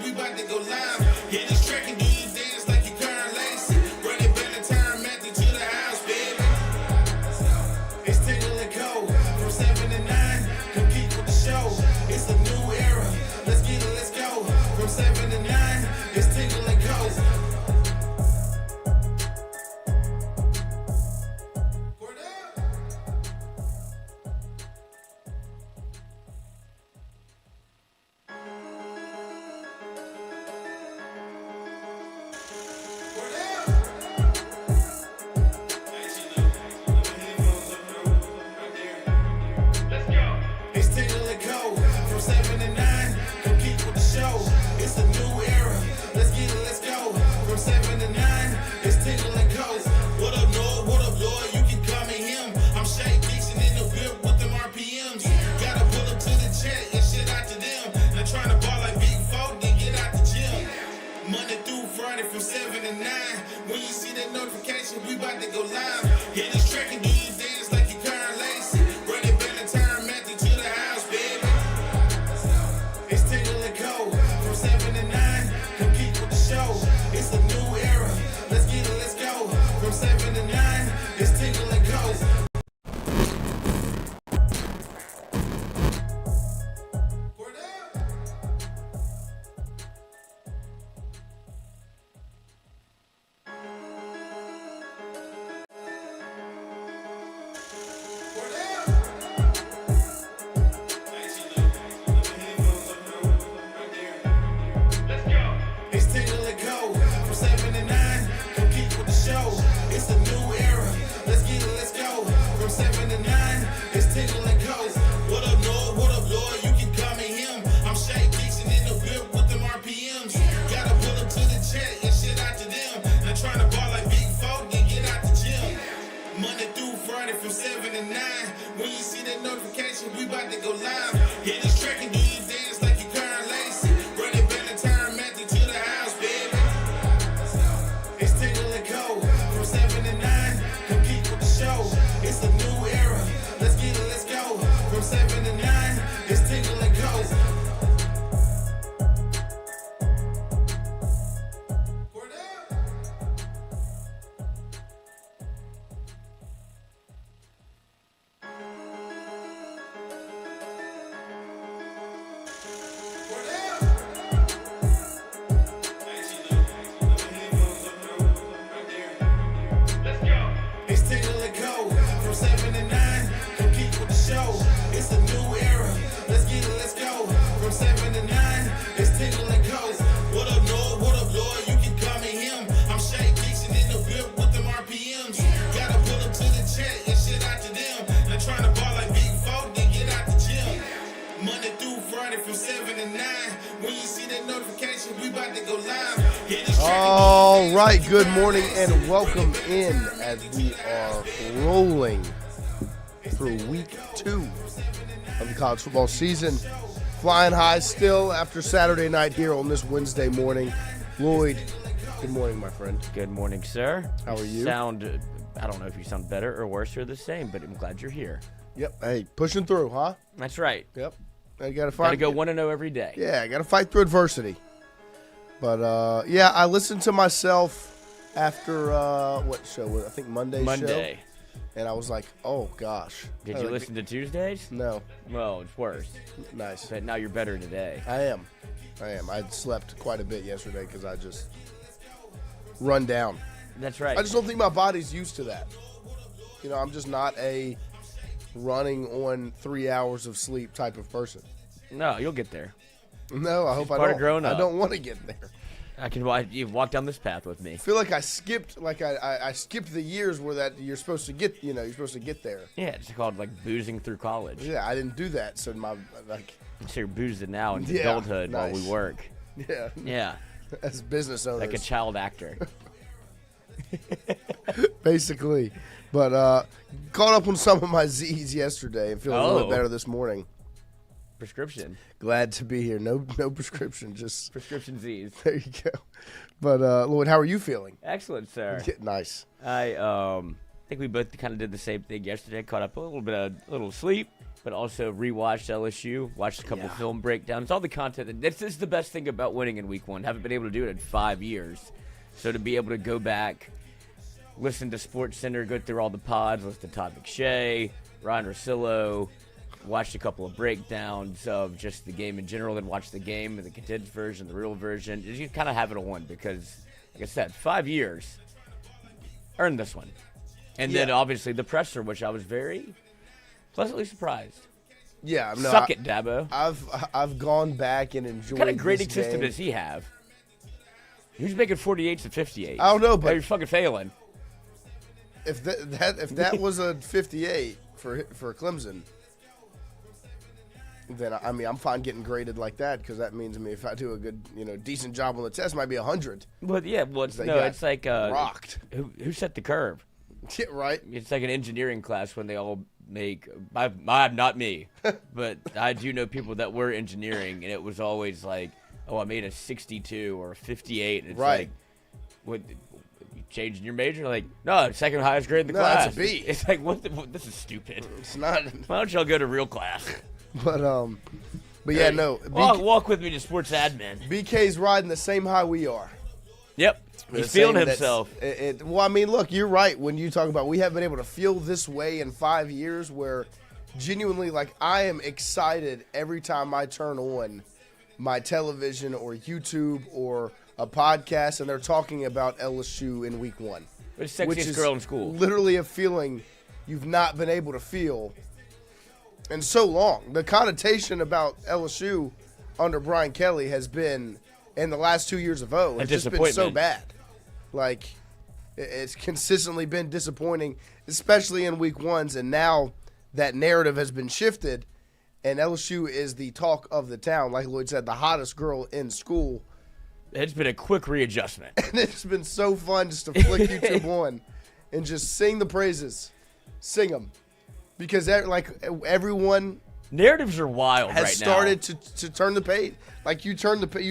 we about to go live. Hit this track and do you dance like you Karen Lacey. Run it back to time, Matthew to the house, baby. It's Tingle and Co. From 7 to 9. Come keep with the show. It's a new era. Let's get it, let's go. From 7 to 9. It's Tingle and Co. It's Tingle and Co. From 7 to 9. Come keep with the show. It's a new era. Let's get it, let's go. From 7 to 9. It's Tingle and Co. What up, Lloyd? What up, Lloyd? You can call me him. I'm Shay Dixon in the whip with them RPMs. Gotta pull up to the chat and shit out to them. They're trying to ball like Big Folk, then get out the gym. Monday through Friday from 7 to 9. When you see that notification, we about to go live. Hit this track and do you dance like you Karen Lacey. Run it back to time, Matthew to the house, baby. It's Tingle and Co. From 7 to 9. Come keep with the show. It's a new era. Let's get it, let's go. From 7 to 9. It's Tingle and Co. It's Tingle and Co. From 7 to 9. Come keep with the show. It's a new era. Let's get it, let's go. From 7 to 9. It's Tingle and Co. What up, Lloyd? What up, Lloyd? You can call me him. I'm Shay Dixon in the whip with them RPMs. Gotta pull up to the chat and shit out to them. They're trying to ball like Big Folk, then get out the gym. Monday through Friday from 7 to 9. When you see that notification, we about to go live. Hit this track and do you dance like you Karen Lacey. Run it back to time, Matthew to the house, baby. It's Tingle and Co. From 7 to 9. Come keep with the show. It's a new era. Let's get it, let's go. From 7 to 9. It's Tingle and Co. It's Tingle and Co. From 7 to 9. Come keep with the show. It's a new era. Let's get it, let's go. From 7 to 9. It's Tingle and Co. What up, Lloyd? What up, Lloyd? You can call me him. I'm Shay Dixon in the whip with them RPMs. Gotta pull up to the chat and shit out to them. They're trying to ball like Big Folk, then get out the gym. Monday through Friday from 7 to 9. When you see that notification, we about to go live. Hit this track and All right, good morning and welcome in as we are rolling through week 2 of the college football season. Flying high still after Saturday night here on this Wednesday morning. Lloyd, good morning, my friend. Good morning, sir. How are you? I don't know if you sound better or worse or the same, but I'm glad you're here. Yep. Hey, pushing through, huh? That's right. Yep. I gotta fight. Got to go 1-0 every day. Yeah, I gotta fight through adversity. But yeah, I listened to myself after what show was it? I think Monday's Monday. show. And I was like, oh gosh. Did you listen to Tuesdays? No. Well, it's worse. Nice. But now you're better today. I am. I slept quite a bit yesterday because I just run down. That's right. I just don't think my body's used to that. You know, I'm just not a running on 3 hours of sleep type of person. No, you'll get there. No, I hope I part of don't. growing up. I don't want to get there. You've walked down this path with me. I feel like I skipped the years where that you're supposed to get, you're supposed to get there. Yeah, it's called like boozing through college. Yeah, I didn't do that. So So you're boozing now into Yeah, adulthood nice. while we work. Yeah. Yeah, As business owners. like a child actor. Basically. But caught up on some of my Z's yesterday and feeling a little bit better this morning. Prescription. Glad to be here. No prescription, just Prescription Z's. there you go. But Lloyd, how are you feeling? Excellent, sir. Nice. I think we both kind of did the same thing yesterday. Caught up a little sleep. but also rewatched LSU, watched a couple film breakdowns, all the content. This is the best thing about winning in week 1. Haven't been able to do it in 5 years. So to be able to go back, listen to SportsCenter, go through all the pods, listen to Todd McShay, Ryan Russillo, watched a couple of breakdowns of just the game in general, then watched the game, the condensed version, the real version. You kind of have it all one because, like I said, 5 years, earned this one. And then obviously the presser, which I was very pleasantly surprised. Yeah, no, Suck it, Dabo. I've gone back and enjoyed. What kind of grading this system game. does he have? Who's making 48s and 58s? I don't know, but you're fucking failing. If that was a 58 for Clemson, then I mean I'm fine getting graded like that because that means if I do a good decent job on the test, it might be 100. Well, yeah, it's like rocked. Who set the curve? Yeah, right. It's like an engineering class when they all make. Not me, but I do know people that were engineering, and it was always like, oh, I made a 62 or a 58. And it's like, what? You changing your major? Like, no, second highest grade in the class. That's a B. It's like, this is stupid. It's not. Why don't y'all go to real class? But yeah, no. Walk with me to sports admin. BK's riding the same high we are. Yep. He's feeling himself. Well, I mean, look, you're right when you talk about we haven't been able to feel this way in 5 years where genuinely, like, I am excited every time I turn on my television or YouTube or a podcast and they're talking about LSU in week 1. Which sexiest girl in school. Literally a feeling you've not been able to feel in so long. The connotation about LSU under Brian Kelly has been, in the last 2 years of it's just been so bad. Like, it's consistently been disappointing, especially in week 1s, and now that narrative has been shifted, and LSU is the talk of the town. Like Lloyd said, the hottest girl in school. It's been a quick readjustment. And it's been so fun just to flick YouTube on and just sing the praises. Sing them. Because, like, everyone narratives are wild has right started now. to turn the page. Like, you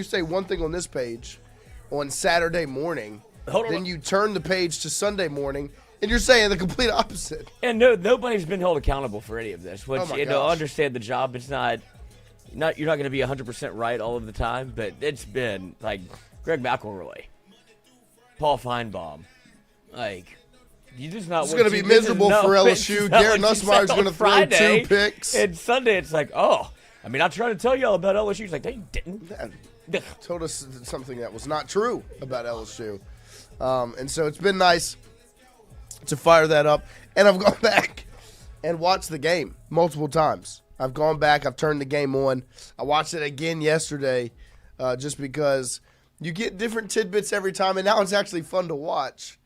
say one thing on this page on Saturday morning, then you turn the page to Sunday morning, and you're saying the complete opposite. And nobody's been held accountable for any of this. Which, understand the job. It's not you're not going to be 100% right all of the time, but it's been like Greg McElroy, Paul Feinbaum, like. It's going to be miserable for LSU. Garrett Nussmeier's going to throw 2 picks. And Sunday, it's like, oh, I mean, I'm trying to tell y'all about LSU. He's like, no, you didn't. Yeah, told us something that was not true about LSU. And so it's been nice to fire that up. And I've gone back and watched the game multiple times. I've gone back. I've turned the game on. I watched it again yesterday just because you get different tidbits every time. And now it's actually fun to watch.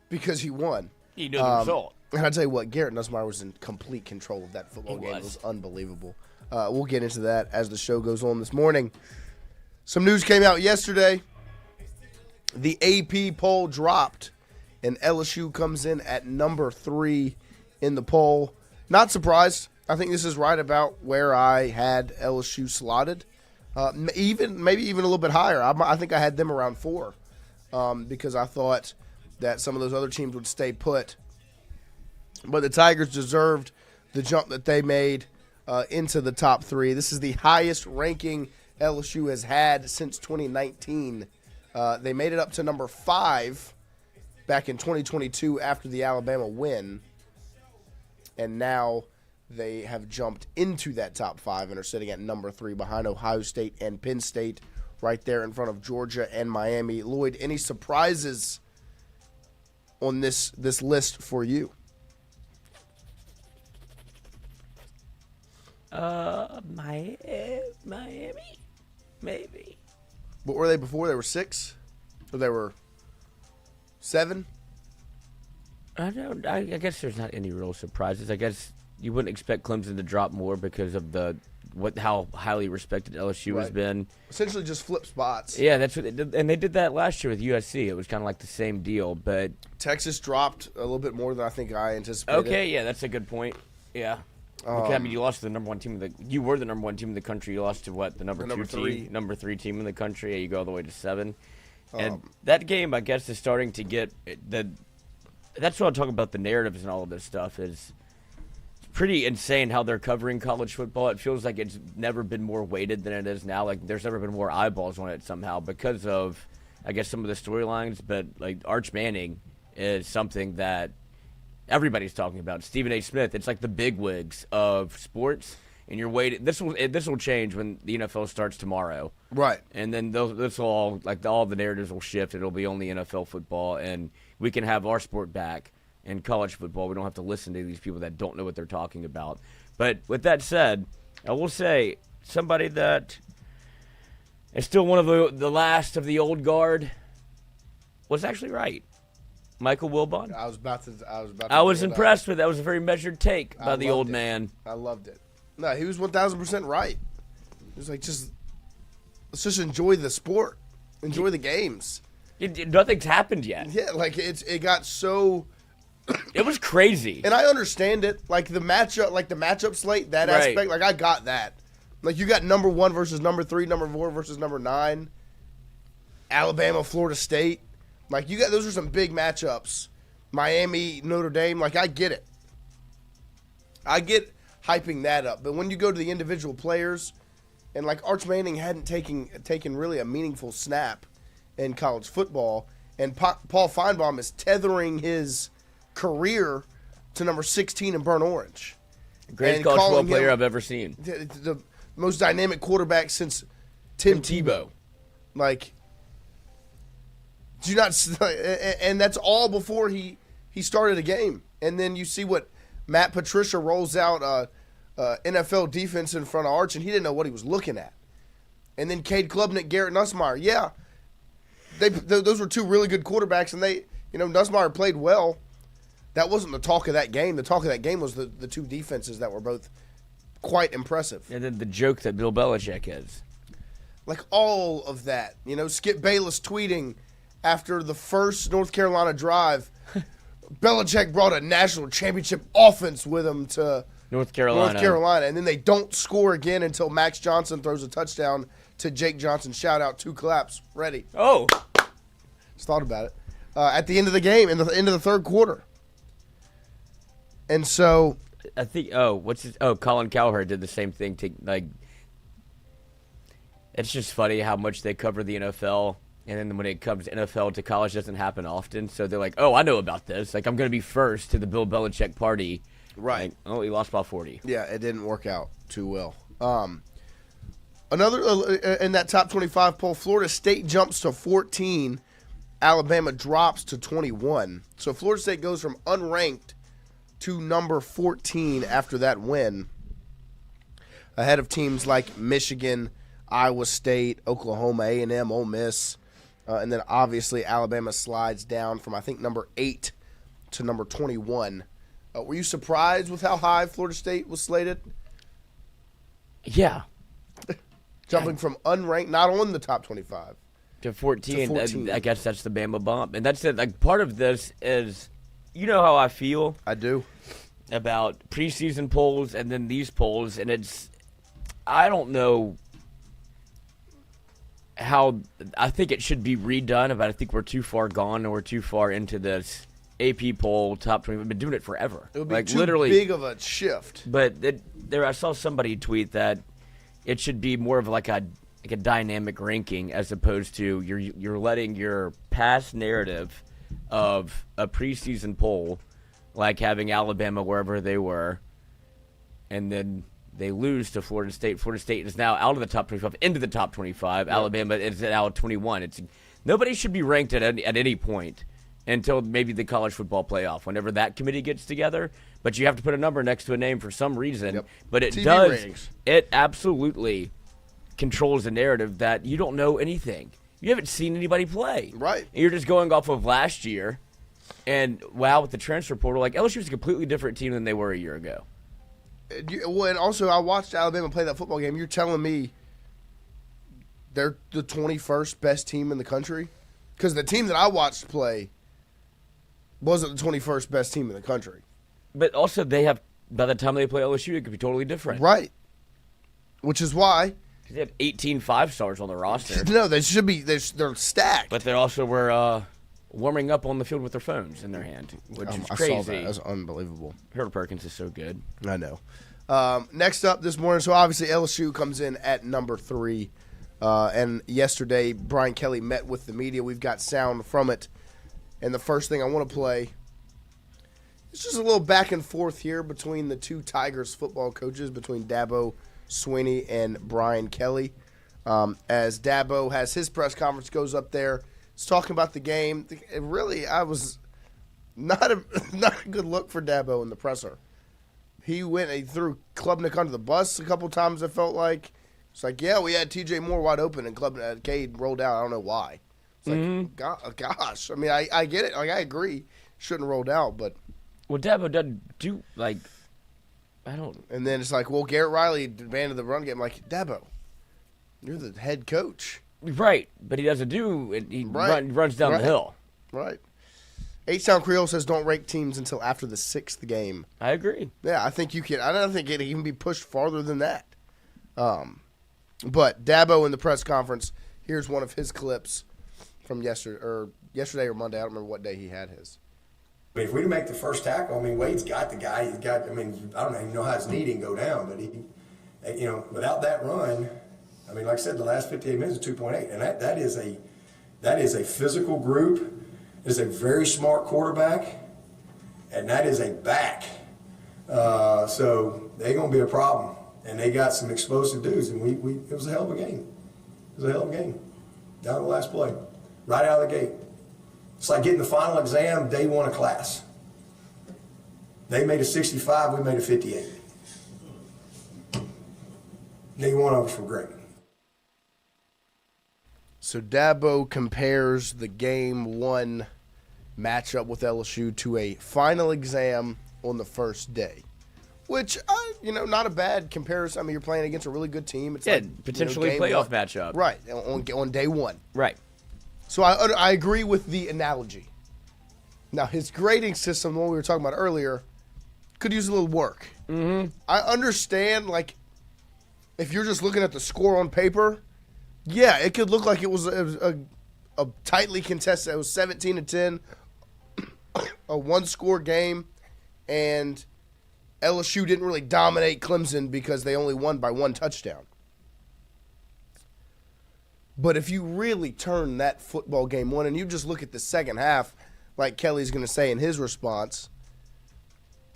Because he won. You know the result. And I'll tell you what, Garrett Nussmeier was in complete control of that football game. It was unbelievable. We'll get into that as the show goes on this morning. Some news came out yesterday. The AP poll dropped, and LSU comes in at number 3 in the poll. Not surprised. I think this is right about where I had LSU slotted. Maybe even a little bit higher. I think I had them around 4 because I thought that some of those other teams would stay put. But the Tigers deserved the jump that they made into the top 3. This is the highest ranking LSU has had since 2019. They made it up to number 5 back in 2022 after the Alabama win. And now they have jumped into that top 5 and are sitting at number 3 behind Ohio State and Penn State, right there in front of Georgia and Miami. Lloyd, any surprises on this list for you? Miami, maybe. What were they before? They were 6? Or they were 7? I guess there's not any real surprises. I guess you wouldn't expect Clemson to drop more because of how highly respected LSU has been. Essentially just flip spots. Yeah, that's what they did. And they did that last year with USC. It was kind of like the same deal, but Texas dropped a little bit more than I think I anticipated. Okay, yeah, that's a good point. Yeah. Okay, I mean, you lost to the number 1 team you were the number 1 team in the country. You lost to what? The number 2 team, number 3 team in the country. Yeah, you go all the way to 7. And that game, I guess, is starting to get that's what I'm talking about. The narratives and all of this stuff is pretty insane how they're covering college football. It feels like it's never been more weighted than it is now. Like there's never been more eyeballs on it somehow because of, I guess, some of the storylines. But like Arch Manning is something that everybody's talking about. Stephen A. Smith, it's like the bigwigs of sports. And you're waiting. This will change when the NFL starts tomorrow, Right. and then this will all the narratives will shift. It'll be only NFL football, and we can have our sport back in college football. We don't have to listen to these people that don't know what they're talking about. But with that said, I will say somebody that is still one of the last of the old guard was actually right. Michael Wilbon. I was impressed with that. That was a very measured take by the old man. I loved it. No, he was 1,000% right. He was like, let's just enjoy the sport, enjoy the games. Nothing's happened yet. Yeah, like it got so. It was crazy, and I understand it. Like the matchup slate, that right. aspect. Like I got that. Like you got number 1 versus number 3, number 4 versus number 9, Alabama, Florida State. Like you got those are some big matchups. Miami, Notre Dame. Like I get it. I get hyping that up, but when you go to the individual players, and like Arch Manning hadn't taken really a meaningful snap in college football, and Paul Feinbaum is tethering his career to number 16 in burnt orange. Greatest college football player I've ever seen. The most dynamic quarterback since Tim Tebow. Like, do you not? And that's all before he started a game, and then you see what Matt Patricia rolls out NFL defense in front of Arch, and he didn't know what he was looking at. And then Cade Klubnik, Garrett Nussmeier. Yeah, those were two really good quarterbacks, and Nussmeier played well. That wasn't the talk of that game. The talk of that game was the two defenses that were both quite impressive. And then the joke that Bill Belichick is. Like all of that. Skip Bayless tweeting after the first North Carolina drive, Belichick brought a national championship offense with him to North Carolina. And then they don't score again until Max Johnson throws a touchdown to Jake Johnson. Shout out, 2 claps, ready. Oh. Just thought about it. At the end of the game, in the end of the third quarter. And so I think Colin Cowherd did the same thing it's just funny how much they cover the NFL, and then when it comes to NFL to college, it doesn't happen often. So they're like, "Oh, I know about this. Like I'm going to be first to the Bill Belichick party." Right. Like, he lost by 40. Yeah, it didn't work out too well. Another in that top 25 poll, Florida State jumps to 14. Alabama drops to 21. So Florida State goes from unranked to number 14 after that win, ahead of teams like Michigan, Iowa State, Oklahoma, A&M, Ole Miss, and then obviously Alabama slides down from I think number 8 to number 21. Were you surprised with how high Florida State was slated? Yeah. Jumping from unranked, not on the top 25. To 14. To 14. I guess that's the Bama bump. And that's it. Like, part of this is, you know how I feel? I do. About preseason polls and then these polls. And I don't know how, I think it should be redone, but I think we're too far gone and we're too far into this AP poll, top 20. We've been doing it forever. It would be too big of a shift. But I saw somebody tweet that it should be more of like a dynamic ranking as opposed to you're letting your past narrative of a preseason poll, like having Alabama wherever they were, and then they lose to Florida State. Florida State is now out of the top 25 into the top 25. Yep. Alabama is now at 21. Nobody should be ranked at any point until maybe the college football playoff, whenever that committee gets together. But you have to put a number next to a name for some reason. Yep. But it TV does. ratings. It absolutely controls the narrative that you don't know anything. You haven't seen anybody play. Right. And you're just going off of last year. And, wow, with the transfer portal, like LSU is a completely different team than they were a year ago. And also, I watched Alabama play that football game. You're telling me they're the 21st best team in the country? Because the team that I watched play wasn't the 21st best team in the country. But also, by the time they play LSU, it could be totally different. Right. Which is why. They have 18 5-stars on the roster. No, they should be. They're stacked. But there also were warming up on the field with their phones in their hand, which is I crazy. saw that. That was unbelievable. Harold Perkins is so good. I know. Next up this morning, so obviously LSU comes in at number 3. And yesterday, Brian Kelly met with the media. We've got sound from it. And the first thing I want to play, it's just a little back and forth here between the two Tigers football coaches, between Dabo Swinney and Brian Kelly. As Dabo has his press conference, goes up there, he's talking about the game. I was not a good look for Dabo in the presser. He threw Klubnik under the bus a couple times, it felt like. It's like, yeah, we had TJ Moore wide open and Cade rolled out. I don't know why. It's like, gosh. I mean, I get it. Like, I agree. Shouldn't have rolled out, but. Well, Dabo doesn't do, like, I don't. And then it's like, well, Garrett Riley abandoned the run game. I'm like, Dabo, you're the head coach. Right, but he doesn't do it. He runs down the hill. Right. H-Town Creole says don't rank teams until after the 6th game. I agree. Yeah, I think you can. I don't think it can be pushed farther than that. But Dabo in the press conference, here's one of his clips from yesterday or Monday. I don't remember what day he had his. I mean, if we make the first tackle, I mean, Wade's got the guy. He's got. I mean, I don't even know how his knee didn't go down, but he, without that run, I mean, like I said, the last 58 minutes is 2.8, and that is a physical group. It is a very smart quarterback, and that is a back. So they're going to be a problem, and they got some explosive dudes, and it was a hell of a game. It was a hell of a game. Down to the last play, right out of the gate. It's like getting the final exam day 1 of class. They made a 65, we made a 58. Neither one of us were great. So Dabo compares the game 1 matchup with LSU to a final exam on the first day, which, not a bad comparison. I mean, you're playing against a really good team. It's potentially playoff matchup. Right, on day 1. Right. So I agree with the analogy. Now, his grading system, the one we were talking about earlier, could use a little work. Mm-hmm. I understand, like, if you're just looking at the score on paper, yeah, it could look like it was a tightly contested. It was 17-10, a one-score game, and LSU didn't really dominate Clemson because they only won by 1 touchdown. But if you really turn that football game 1 and you just look at the second half, like Kelly's going to say in his response,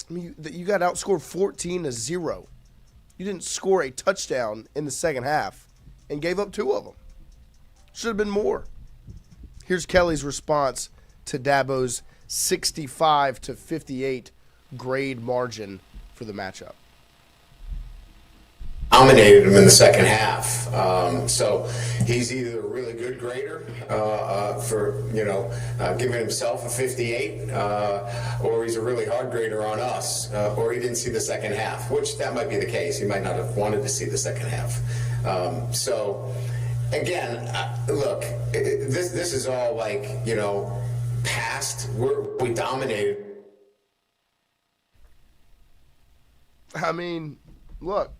I mean, you got outscored 14-0. You didn't score a touchdown in the second half and gave up 2 of them. Should have been more. Here's Kelly's response to Dabo's 65-58 grade margin for the matchup. Dominated him in the second half. So he's either a really good grader for giving himself a 58, or he's a really hard grader on us, or he didn't see the second half, which that might be the case. He might not have wanted to see the second half. So again, look, this is all like, past. We dominated. I mean, look.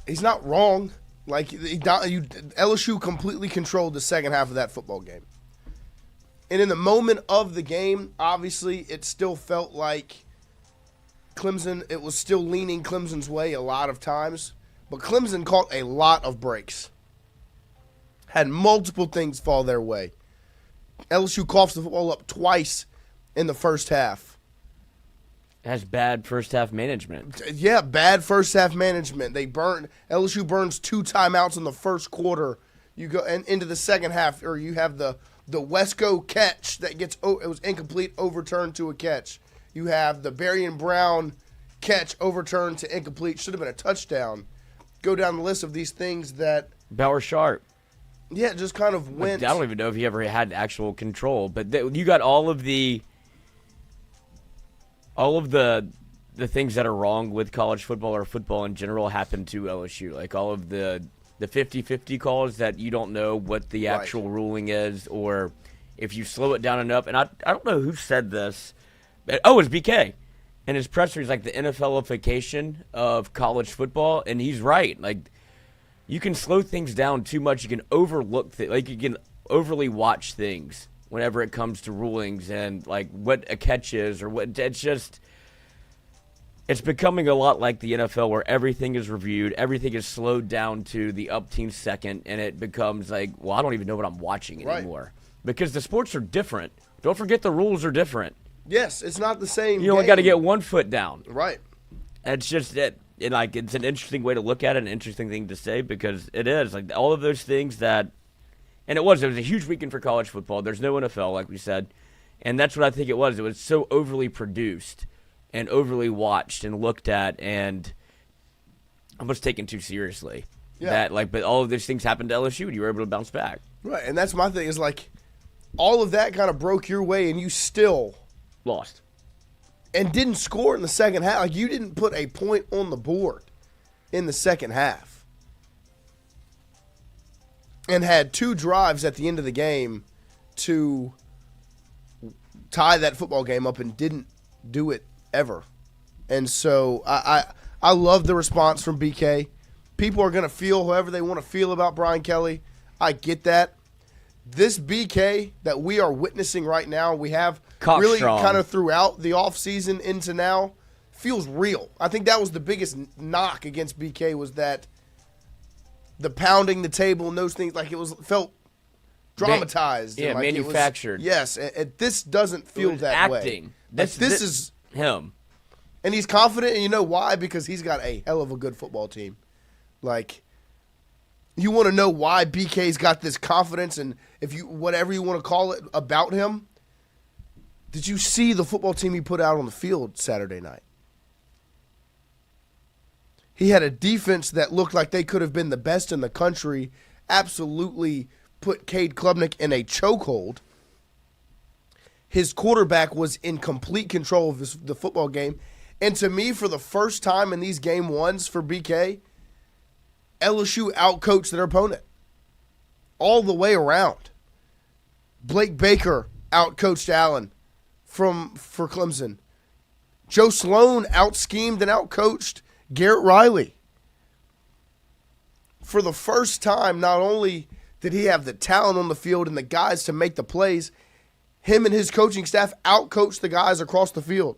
He's not wrong. Like, LSU completely controlled the second half of that football game. And in the moment of the game, obviously, it still felt like Clemson, it was still leaning Clemson's way a lot of times. But Clemson caught a lot of breaks. Had multiple things fall their way. LSU coughs the football up twice in the first half. Has bad first half management. Yeah, bad first half management. LSU burns 2 timeouts in the first quarter. You go and into the second half, or you have the Wesco catch that it was incomplete, overturned to a catch. You have the Berrien Brown catch overturned to incomplete, should have been a touchdown. Go down the list of these things that Bauer Sharp. Yeah, just kind of went. I don't even know if he ever had actual control, but you got all of the things that are wrong with college football or football in general happen to LSU. Like all of the 50-50 calls that you don't know what the actual ruling is, or if you slow it down enough. And I don't know who said this. But, it's BK. And his presser is like the NFLification of college football, and he's right. Like, you can slow things down too much. You can overlook things. Like, you can overly watch things whenever it comes to rulings and like what a catch is or what. It's becoming a lot like the NFL where everything is reviewed, everything is slowed down to the upteen second, and it becomes like, well, I don't even know what I'm watching anymore. Because the sports are different. Don't forget the rules are different. Yes, it's not the same. You only got to get 1 foot down. Right. It's just that, it's an interesting way to look at it, an interesting thing to say, because it is like all of those things that, and it was a huge weekend for college football. There's no NFL, like we said, and that's what I think it was. It was so overly produced and overly watched and looked at, and almost taken too seriously. Yeah. But all of those things happened to LSU, and you were able to bounce back. Right, and that's my thing is like, all of that kind of broke your way, and you still Lost. And didn't score in the second half. Like, you didn't put a point on the board in the second half. And had 2 drives at the end of the game to tie that football game up and didn't do it ever. And so I love the response from BK. People are going to feel however they want to feel about Brian Kelly. I get that. This BK that we are witnessing right now, we have Cock really strong. kind of throughout the offseason into now, feels real. I think that was the biggest knock against BK was that the pounding the table and those things, like it felt dramatized. Yeah, and like manufactured. Yes, and this doesn't feel that acting. way. This is him. and he's confident, and you know why? Because he's got a hell of a good football team. Like, you want to know why BK's got this confidence, and if you whatever you want to call it about him. Did you see the football team he put out on the field Saturday night? He had a defense that looked like they could have been the best in the country, absolutely put Cade Klubnik in a chokehold. His quarterback was in complete control of the football game. And to me, for the first time in these game ones for BK, LSU outcoached their opponent all the way around. Blake Baker outcoached Allen for Clemson. Joe Sloan out-schemed and out-coached Garrett Riley. For the first time, not only did he have the talent on the field and the guys to make the plays, him and his coaching staff out-coached the guys across the field.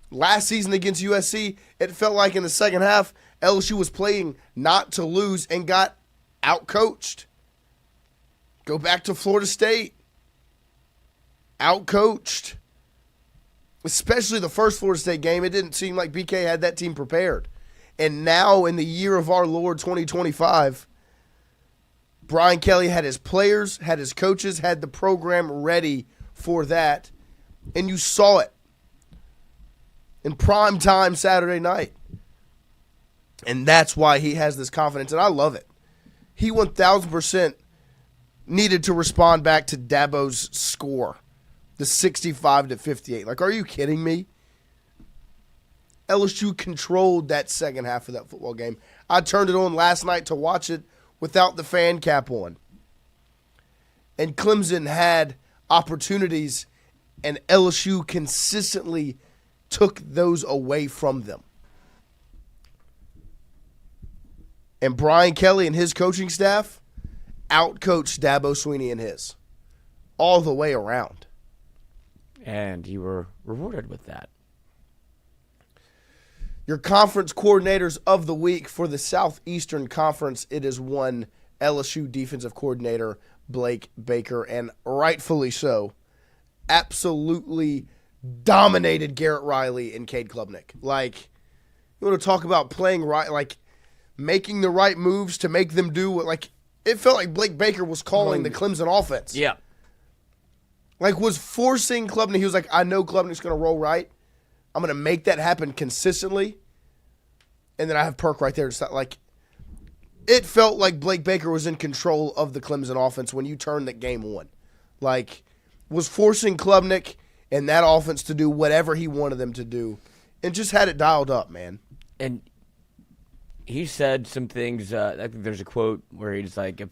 Last season against USC, it felt like in the second half, LSU was playing not to lose and got out-coached. Go back to Florida State. Out-coached. Especially the first Florida State game, it didn't seem like BK had that team prepared. And now in the year of our Lord 2025, Brian Kelly had his players, had his coaches, had the program ready for that. And you saw it in prime time Saturday night. And that's why he has this confidence, and I love it. He 1,000% needed to respond back to Dabo's score, the 65-58. Like, are you kidding me? LSU controlled that second half of that football game. I turned it on last night to watch it without the fan cap on. And Clemson had opportunities, and LSU consistently took those away from them. And Brian Kelly and his coaching staff outcoached Dabo Swinney and his all the way around. And you were rewarded with that. Your conference coordinators of the week for the Southeastern Conference, it is one LSU defensive coordinator, Blake Baker, and rightfully so. Absolutely dominated Garrett Riley and Cade Klubnik. Like, you want to talk about playing right, like making the right moves to make them do what, like, it felt like Blake Baker was calling the Clemson offense. Yeah. Like, was forcing Klubnik. He was like, I know Klubnik's going to roll right. I'm going to make that happen consistently. And then I have Perk right there. It's not like, it felt like Blake Baker was in control of the Clemson offense when you turned that game on. Like, was forcing Klubnik and that offense to do whatever he wanted them to do. And just had it dialed up, man. And he said some things. I think there's a quote where he's like, if,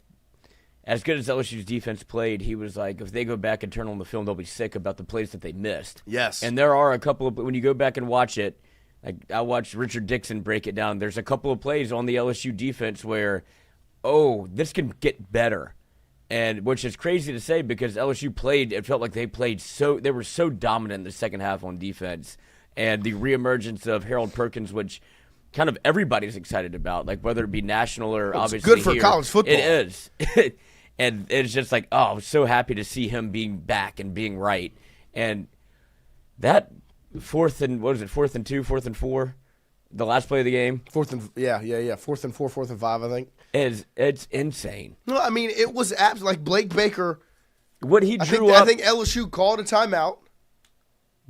as good as LSU's defense played, he was like, if they go back and turn on the film, they'll be sick about the plays that they missed. Yes. And there are a couple of, when you go back and watch it, like I watched Richard Dixon break it down. There's a couple of plays on the LSU defense where, oh, this can get better. And which is crazy to say because LSU played, it felt like they were so dominant in the second half on defense. And the reemergence of Harold Perkins, which kind of everybody's excited about, like whether it be national or obviously good for here, college football. It is. And it's just like, oh, I'm so happy to see him being back and being right. And that fourth and 2, 4th and 4, the last play of the game. 4th and 4, 4th and 5, I think. It's insane. No, I mean, it was like Blake Baker. What he drew up. I think LSU called a timeout,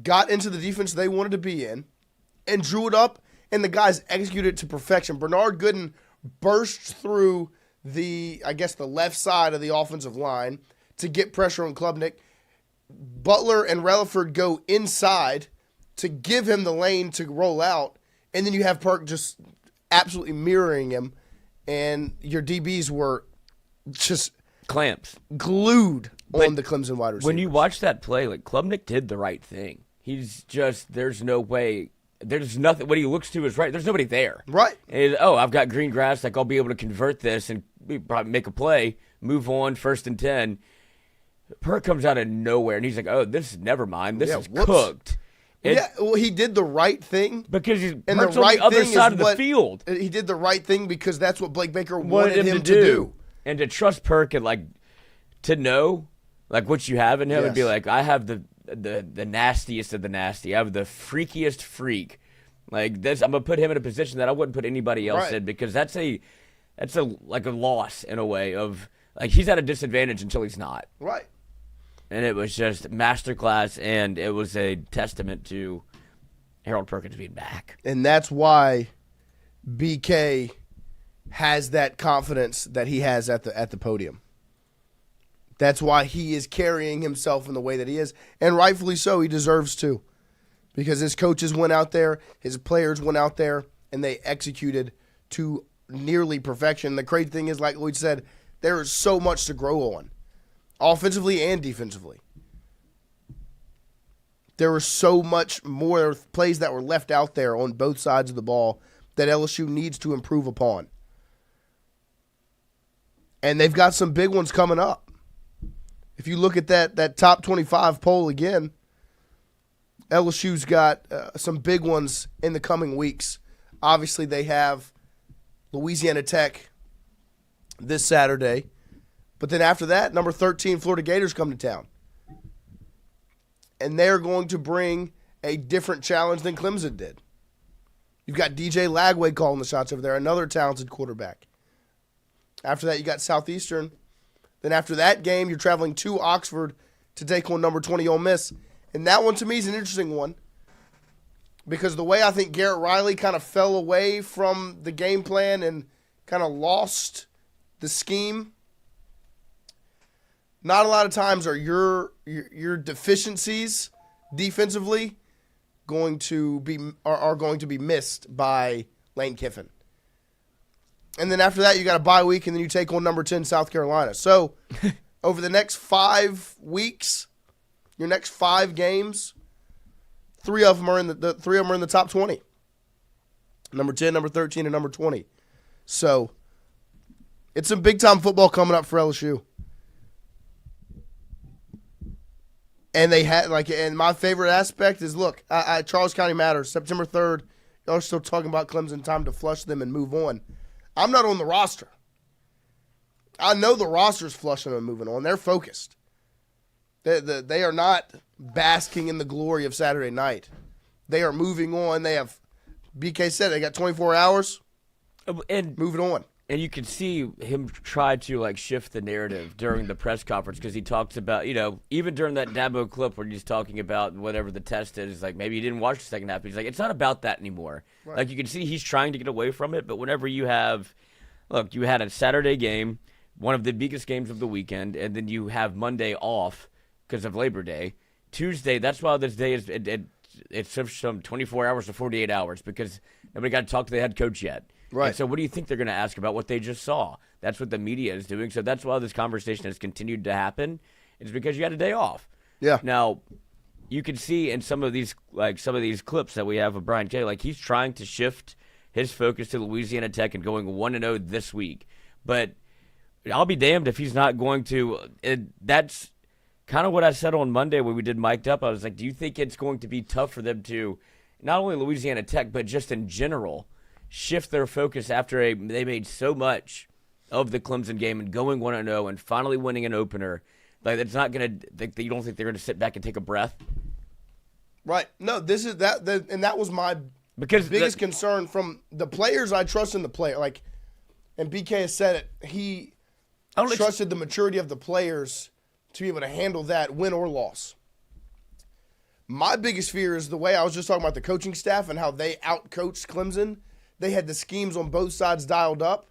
got into the defense they wanted to be in, and drew it up, and the guys executed it to perfection. Bernard Gooden burst through the left side of the offensive line to get pressure on Klubnik. Butler and Relaford go inside to give him the lane to roll out, and then you have Perk just absolutely mirroring him, and your DBs were just clamps, glued on the Clemson wide receivers. When you watch that play, like Klubnik did the right thing. He's just, there's no way, there's nothing, what he looks to is right. There's nobody there. Right. And, I've got green grass, like I'll be able to convert this and probably make a play, move on, 1st and 10. Perk comes out of nowhere, and he's like, never mind. This is cooked. He did the right thing. Because he's and the right on the other side of the field. He did the right thing because that's what Blake Baker wanted him to do. And to trust Perk and, like, to know, like, what you have in him and be like, I have the nastiest of the nasty. I have the freakiest freak. Like, this, I'm going to put him in a position that I wouldn't put anybody else in because that's a loss in a way of, like, he's at a disadvantage until he's not. Right. And it was just masterclass, and it was a testament to Harold Perkins being back. And that's why BK has that confidence that he has at the podium. That's why he is carrying himself in the way that he is, and rightfully so. He deserves to, because his coaches went out there, his players went out there, and they executed to nearly perfection. The crazy thing is, like Lloyd said, there is so much to grow on, offensively and defensively. There was so much more plays that were left out there on both sides of the ball that LSU needs to improve upon. And they've got some big ones coming up. If you look at that top 25 poll again, LSU's got some big ones in the coming weeks. Obviously, they have Louisiana Tech this Saturday. But then after that, number 13, Florida Gators come to town. And they're going to bring a different challenge than Clemson did. You've got DJ Lagway calling the shots over there, another talented quarterback. After that, you got Southeastern. Then after that game, you're traveling to Oxford to take on number 20 Ole Miss. And that one, to me, is an interesting one. Because the way I think Garrett Riley kind of fell away from the game plan and kind of lost the scheme, not a lot of times are your deficiencies defensively going to be missed by Lane Kiffin. And then after that, you got a bye week, and then you take on number 10 South Carolina. So over the next 5 weeks, your next 5 games, 3 of them are in the top 20. Number 10, number 13, and number 20. So it's some big time football coming up for LSU. And they had and my favorite aspect is, look, Charles County matters. September 3rd, y'all are still talking about Clemson. Time to flush them and move on. I'm not on the roster. I know the roster's flushing and moving on. They're focused. They are not basking in the glory of Saturday night. They are moving on. They have, BK said, they got 24 hours and moving on. And you can see him try to shift the narrative during the press conference because he talks about, even during that Dabo clip where he's talking about whatever the test is, like maybe he didn't watch the second half. He's like, it's not about that anymore. Right. Like you can see he's trying to get away from it. But whenever you have, you had a Saturday game, one of the biggest games of the weekend, and then you have Monday off because of Labor Day. Tuesday, that's why this day is it's from 24 hours to 48 hours because nobody got to talk to the head coach yet. Right. And so what do you think they're going to ask about what they just saw? That's what the media is doing. So that's why this conversation has continued to happen. It's because you had a day off. Yeah. Now, you can see in some of these clips that we have of Brian Kay, he's trying to shift his focus to Louisiana Tech and going 1-0 this week. But I'll be damned if he's not going to. That's kind of what I said on Monday when we did Mic'd Up. I was like, do you think it's going to be tough for them to, not only Louisiana Tech, but just in general, shift their focus after they made so much of the Clemson game and going 1-0 and finally winning an opener? Like, it's not going to, you don't think they're going to sit back and take a breath? Right. No, this is that and that was my biggest concern from the players. I trust in the player. Like, and BK has said it. He trusted the maturity of the players to be able to handle that, win or loss. My biggest fear is the way I was just talking about the coaching staff and how they out-coached Clemson. They had the schemes on both sides dialed up.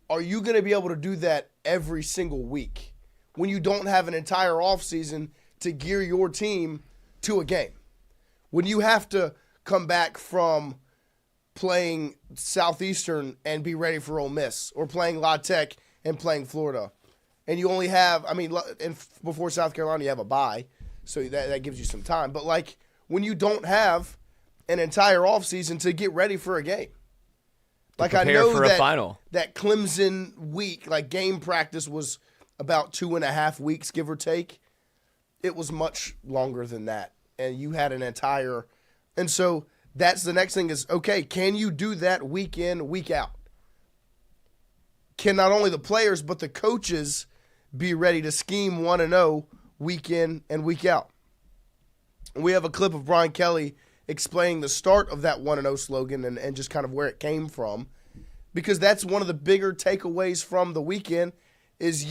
Are you going to be able to do that every single week when you don't have an entire offseason to gear your team to a game? When you have to come back from playing Southeastern and be ready for Ole Miss, or playing La Tech and playing Florida, and you only have, and before South Carolina you have a bye, so that gives you some time. But like when you don't have an entire offseason to get ready for a game. Like I know that Clemson week, like game practice was about 2.5 weeks, give or take. It was much longer than that. And you had an entire – and so that's the next thing is, okay, can you do that week in, week out? Can not only the players but the coaches be ready to scheme 1-0 week in and week out? And we have a clip of Brian Kelly explaining the start of that 1-0 slogan and just kind of where it came from, because that's one of the bigger takeaways from the weekend is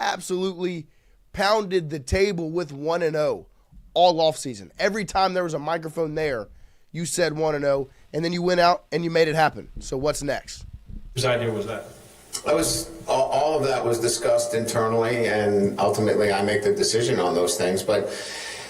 absolutely pounded the table with 1-0 all offseason. Every time there was a microphone there, you said 1-0, and then you went out and you made it happen. So what's next? Whose idea was that? All of that was discussed internally, and ultimately I make the decision on those things. But,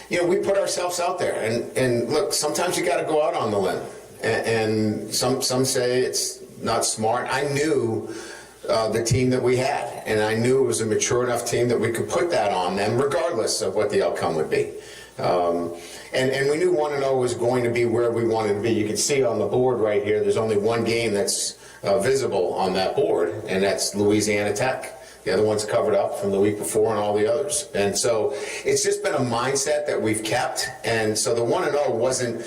we put ourselves out there. And look, sometimes you got to go out on the limb. And some say it's not smart. I knew the team that we had, and I knew it was a mature enough team that we could put that on them regardless of what the outcome would be. And we knew 1-0 was going to be where we wanted to be. You can see on the board right here, there's only one game that's visible on that board, and that's Louisiana Tech. The other one's covered up from the week before and all the others. And so it's just been a mindset that we've kept. And so the 1-0 wasn't,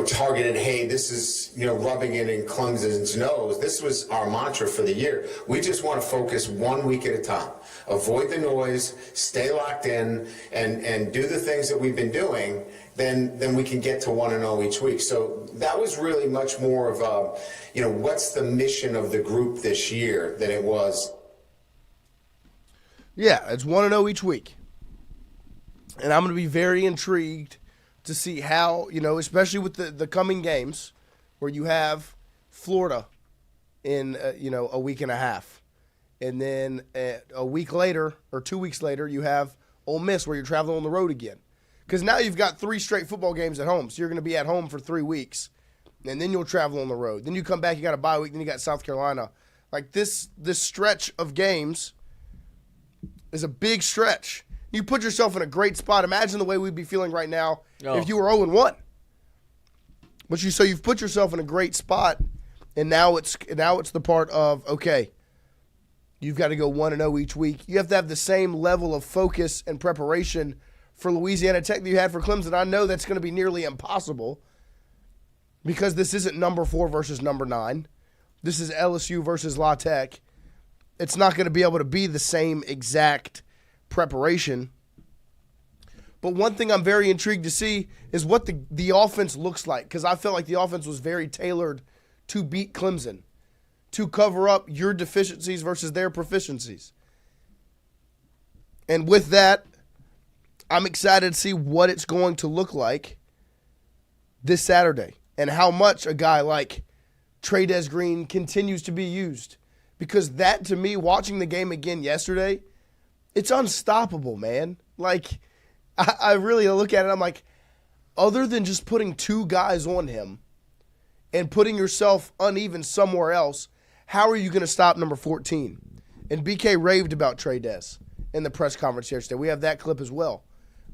targeted, hey, this is, rubbing it in Clemson's nose. This was our mantra for the year. We just want to focus 1 week at a time. Avoid the noise, stay locked in, and do the things that we've been doing. Then we can get to 1-0 each week. So that was really much more of a, what's the mission of the group this year than it was. Yeah, it's 1-0 each week. And I'm going to be very intrigued to see how, especially with the coming games where you have Florida in, a week and a half. And then a week later or 2 weeks later, you have Ole Miss where you're traveling on the road again. Because now you've got 3 straight football games at home. So you're going to be at home for 3 weeks. And then you'll travel on the road. Then you come back, you got a bye week, then you got South Carolina. Like this stretch of games is a big stretch. You put yourself in a great spot. Imagine the way we'd be feeling right now if you were 0-1. But you've put yourself in a great spot, and now it's the part of, okay, you've got to go 1-0 each week. You have to have the same level of focus and preparation for Louisiana Tech that you had for Clemson. I know that's going to be nearly impossible because this isn't number 4 versus number 9. This is LSU versus La Tech. It's not going to be able to be the same exact preparation. But one thing I'm very intrigued to see is what the offense looks like, because I felt like the offense was very tailored to beat Clemson, to cover up your deficiencies versus their proficiencies. And with that, I'm excited to see what it's going to look like this Saturday and how much a guy like Trey Green continues to be used. Because that, to me, watching the game again yesterday, it's unstoppable, man. Like, I really look at it, I'm like, other than just putting 2 guys on him and putting yourself uneven somewhere else, how are you going to stop number 14? And BK raved about Trey in the press conference yesterday. We have that clip as well,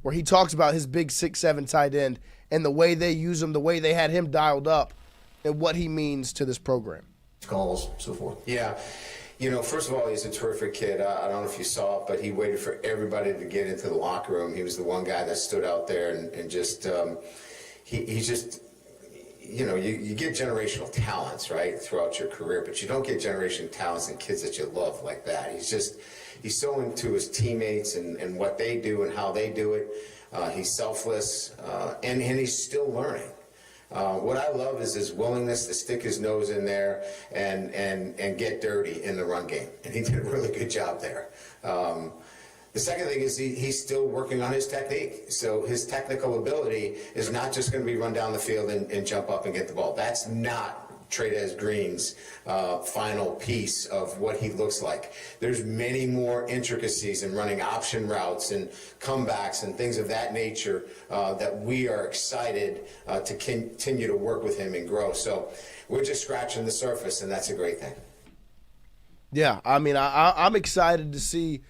where he talks about his big 6'7" tight end and the way they use him, the way they had him dialed up, and what he means to this program. Calls, so forth. Yeah. First of all, he's a terrific kid. I don't know if you saw it, but he waited for everybody to get into the locker room. He was the one guy that stood out there and just, he's just, you get generational talents, right, throughout your career, but you don't get generational talents in kids that you love like that. He's so into his teammates and what they do and how they do it. He's selfless, and he's still learning. What I love is his willingness to stick his nose in there and get dirty in the run game. And he did a really good job there. The second thing is he's still working on his technique. So his technical ability is not just going to be run down the field and jump up and get the ball. That's not Trey'Dez Green's final piece of what he looks like. There's many more intricacies in running option routes and comebacks and things of that nature that we are excited to continue to work with him and grow. So we're just scratching the surface, and that's a great thing. Yeah, I mean, I'm excited to see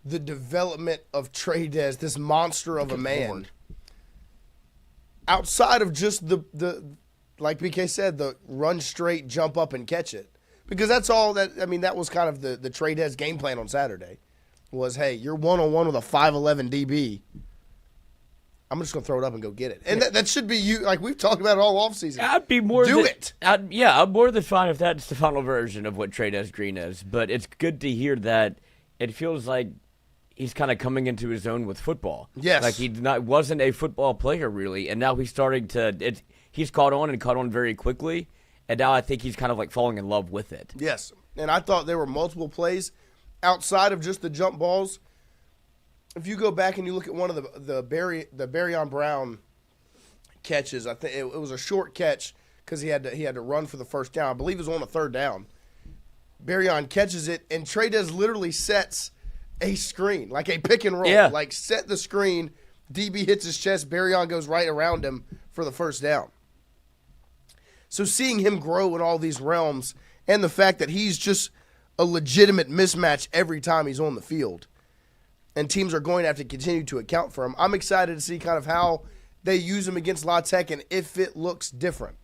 the development of Trey'Dez, this monster of a man. Outside of just the like BK said, the run straight, jump up, and catch it. Because that's all that, that was kind of the Trey'Dez game plan on Saturday. Was, hey, you're one-on-one with a 5'11 DB. I'm just going to throw it up and go get it. And that should be you. Like, we've talked about it all offseason. I'd be more Do it. I'm more than fine if that's the final version of what Trey'Dez Green is. But it's good to hear that it feels like he's kind of coming into his own with football. Yes. Like, he wasn't a football player, really. And now he's starting to he's caught on very quickly, and now I think he's kind of like falling in love with it. Yes, and I thought there were multiple plays outside of just the jump balls. If you go back and you look at one of the Barryon Brown catches, I think it was a short catch because he had to run for the first down. I believe it was on a third down. Barryon catches it, and Trey'Dez literally sets a screen, like a pick and roll. Yeah. Like set the screen, DB hits his chest, Barryon goes right around him for the first down. So seeing him grow in all these realms and the fact that he's just a legitimate mismatch every time he's on the field and teams are going to have to continue to account for him, I'm excited to see kind of how they use him against La Tech and if it looks different.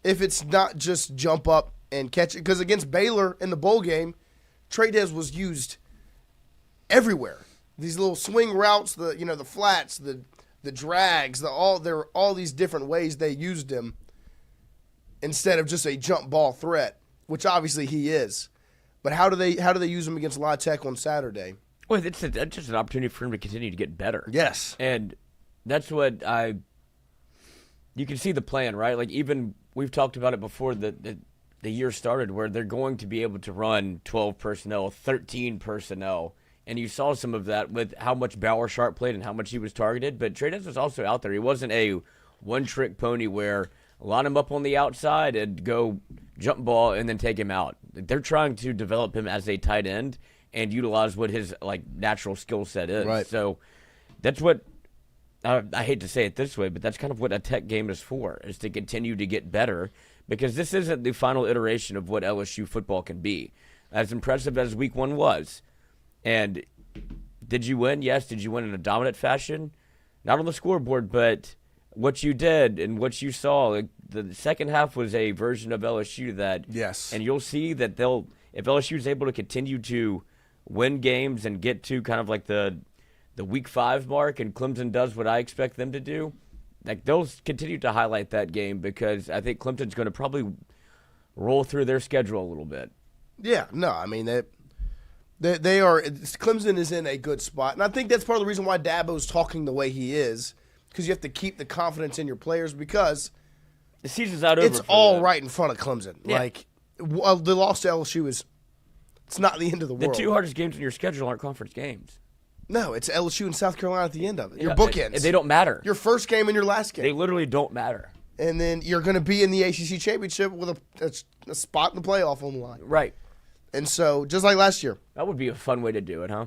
If it's not just jump up and catch it. Because against Baylor in the bowl game, Trey'Dez was used everywhere. These little swing routes, the flats, the drags, there were all these different ways they used him instead of just a jump ball threat, which obviously he is. But how do they use him against La Tech on Saturday? Well, it's just an opportunity for him to continue to get better. Yes. And that's what you can see the plan, right? Like, even we've talked about it before the year started, where they're going to be able to run 12 personnel, 13 personnel. And you saw some of that with how much Bauer Sharp played and how much he was targeted. But Trey'Dez was also out there. He wasn't a one-trick pony where line him up on the outside and go jump ball and then take him out. They're trying to develop him as a tight end and utilize what his natural skill set is. Right. So that's what I hate to say it this way, but that's kind of what a Tech game is for, is to continue to get better, because this isn't the final iteration of what LSU football can be. As impressive as Week 1 was. And did you win? Yes. Did you win in a dominant fashion? Not on the scoreboard, but what you did and what you saw. The second half was a version of LSU that, yes. And you'll see that if LSU is able to continue to win games and get to kind of like the Week 5 mark, and Clemson does what I expect them to do, like, they'll continue to highlight that game, because I think Clemson's going to probably roll through their schedule a little bit. Yeah, no, I mean, they are. Clemson is in a good spot, and I think that's part of the reason why Dabo's talking the way he is, because you have to keep the confidence in your players, because the season's not over. It's all right in front of Clemson. Yeah. Like, the loss to LSU it's not the end of the world. The two hardest games in your schedule aren't conference games. No, it's LSU and South Carolina at the end of it. Yeah, your bookends. They don't matter. Your first game and your last game. They literally don't matter. And then you're going to be in the ACC championship with a spot in the playoff on the line. Right. And so, just like last year. That would be a fun way to do it, huh?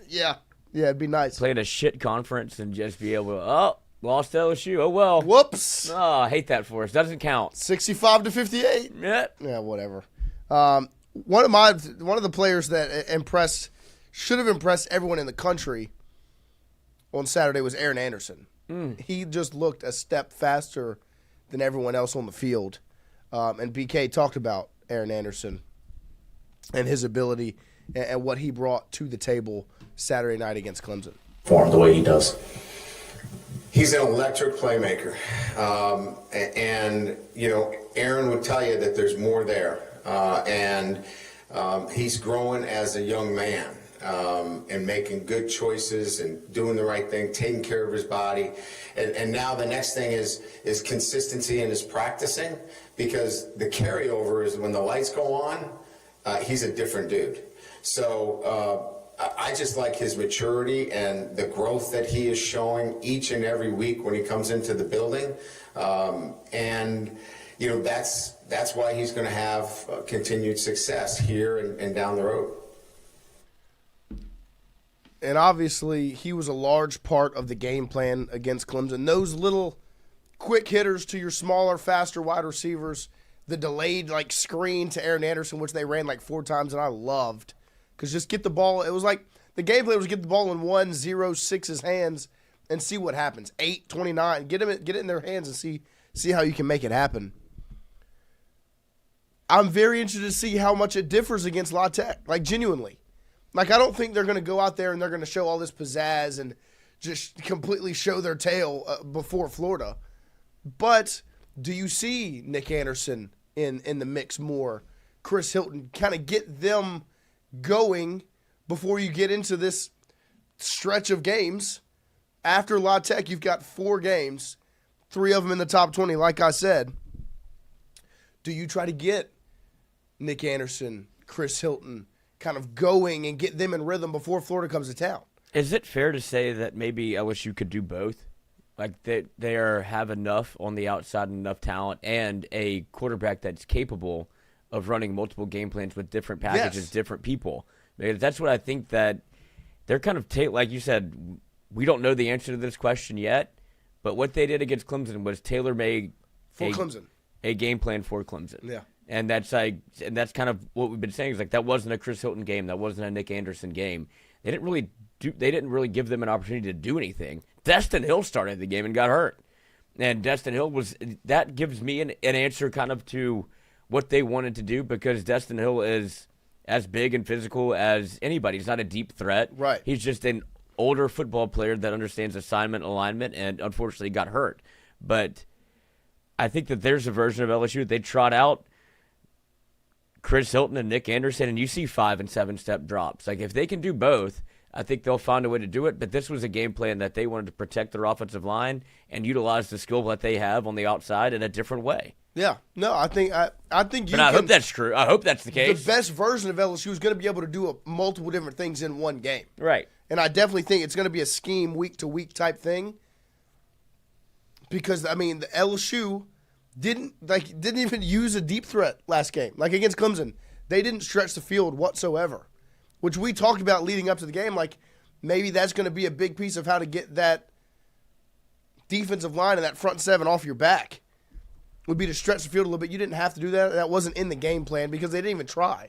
Yeah. Yeah, it'd be nice. Play in a shit conference and just be able to, lost to LSU. Oh, well. Whoops. Oh, I hate that for us. Doesn't count. 65-58. Yeah. Yeah, whatever. One of the players that should have impressed everyone in the country on Saturday was Aaron Anderson. He just looked a step faster than everyone else on the field. And BK talked about Aaron Anderson and his ability and what he brought to the table Saturday night against Clemson? Form the way he does. He's an electric playmaker. And, you know, Aaron would tell you that there's more there. And he's growing as a young man and making good choices and doing the right thing, taking care of his body. And now the next thing is consistency in his practicing, because the carryover is when the lights go on, he's a different dude. So I just like his maturity and the growth that he is showing each and every week when he comes into the building. And, you know, that's why he's going to have continued success here and down the road. And obviously, he was a large part of the game plan against Clemson. Those little quick hitters to your smaller, faster wide receivers, the delayed like screen to Aaron Anderson, which they ran like 4 times, and I loved. Because just get the ball. It was like the game plan was get the ball in 1-0-6's hands and see what happens. 8-29. Get it in their hands and see how you can make it happen. I'm very interested to see how much it differs against La Tech. Like, genuinely. Like, I don't think they're going to go out there and they're going to show all this pizzazz and just completely show their tail before Florida. But do you see Nick Anderson in the mix more? Chris Hilton, kind of get them going before you get into this stretch of games. After La Tech, you've got 4 games, 3 of them in the top 20, like I said. Do you try to get Nick Anderson, Chris Hilton, kind of going and get them in rhythm before Florida comes to town? Is it fair to say that maybe LSU could do both? Like they have enough on the outside, enough talent, and a quarterback that's capable of running multiple game plans with different packages, Yes. different people. Because that's what I think that they're kind of like you said, we don't know the answer to this question yet, but what they did against Clemson was tailor-made a game plan for Clemson. Yeah. And that's kind of what we've been saying is like that wasn't a Chris Hilton game, that wasn't a Nick Anderson game. They didn't really give them an opportunity to do anything. Destin Hill started the game and got hurt. And Destin Hill that gives me an answer kind of to what they wanted to do, because Destin Hill is as big and physical as anybody. He's not a deep threat. Right. He's just an older football player that understands assignment, alignment, and unfortunately got hurt. But I think that there's a version of LSU that they trot out Chris Hilton and Nick Anderson, and you see 5- and 7-step drops. Like, if they can do both, I think they'll find a way to do it. But this was a game plan that they wanted to protect their offensive line and utilize the skill that they have on the outside in a different way. Yeah. No, I think But I hope that's true. I hope that's the case. The best version of LSU is going to be able to do multiple different things in one game. Right. And I definitely think it's going to be a scheme week-to-week type thing. Because, I mean, the LSU didn't even use a deep threat last game. Like against Clemson, they didn't stretch the field whatsoever, which we talked about leading up to the game. Like, maybe that's going to be a big piece of how to get that defensive line and that front 7 off your back, would be to stretch the field a little bit. You didn't have to do that. That wasn't in the game plan because they didn't even try.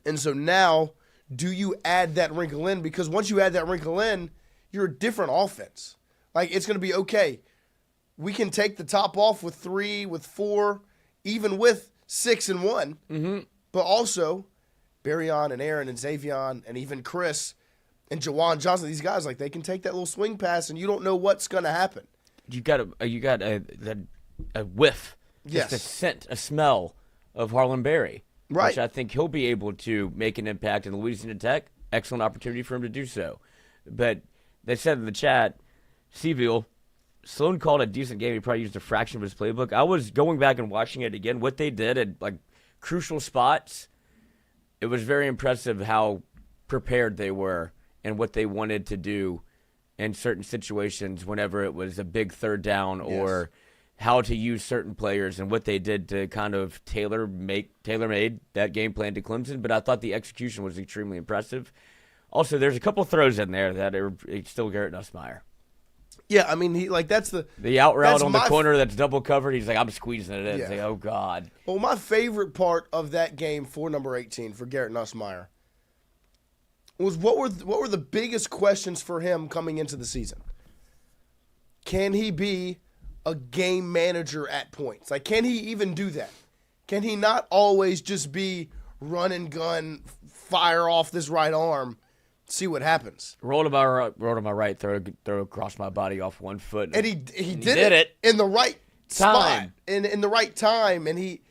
And so now, do you add that wrinkle in? Because once you add that wrinkle in, you're a different offense. Like, it's going to be okay. We can take the top off with 3, with 4, even with 6 and 1. Mm-hmm. But also, Barryon and Aaron and Xavion and even Chris and Jawan Johnson, these guys, like, they can take that little swing pass, and you don't know what's going to happen. You got a whiff, Yes. just a scent, a smell of Harlan Berry, Right. which I think he'll be able to make an impact in Louisiana Tech. Excellent opportunity for him to do so. But they said in the chat, Seville, Sloan called a decent game. He probably used a fraction of his playbook. I was going back and watching it again. What they did at like crucial spots, it was very impressive how prepared they were and what they wanted to do in certain situations whenever it was a big third down or how to use certain players and what they did to kind of tailor-made that game plan to Clemson. But I thought the execution was extremely impressive. Also, there's a couple throws in there that are still Garrett Nussmeier. Yeah, I mean, that's the out route that's on the corner that's double covered. He's like, I'm squeezing it in. Yeah. It's like, oh, God. Well, my favorite part of that game for number 18 for Garrett Nussmeier was what were the biggest questions for him coming into the season? Can he be a game manager at points? Like, can he even do that? Can he not always just be run and gun, fire off this right arm, see what happens? Roll to my right, throw across my body off one foot. And he did it in the right spot, in the right time, and he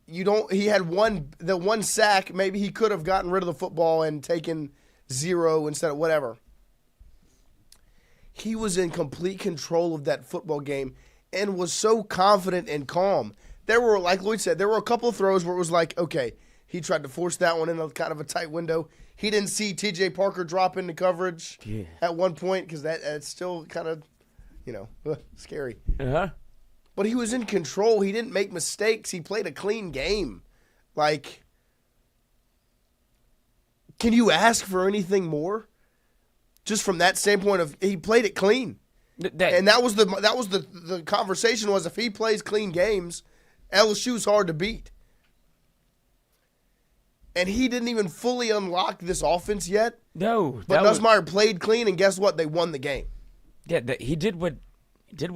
had the one sack. Maybe he could have gotten rid of the football and taken 0 instead of whatever. He was in complete control of that football game and was so confident and calm. There were, like Lloyd said, there were a couple of throws where it was like, okay, he tried to force that one in a kind of a tight window. He didn't see T.J. Parker drop into coverage at one point because that's still kind of, scary. Uh-huh. But he was in control. He didn't make mistakes. He played a clean game. Like, can you ask for anything more? Just from that standpoint of he played it clean. And that was the conversation was if he plays clean games, LSU's hard to beat. And he didn't even fully unlock this offense yet. No. But Nussmeier played clean, and guess what? They won the game. Yeah, he did what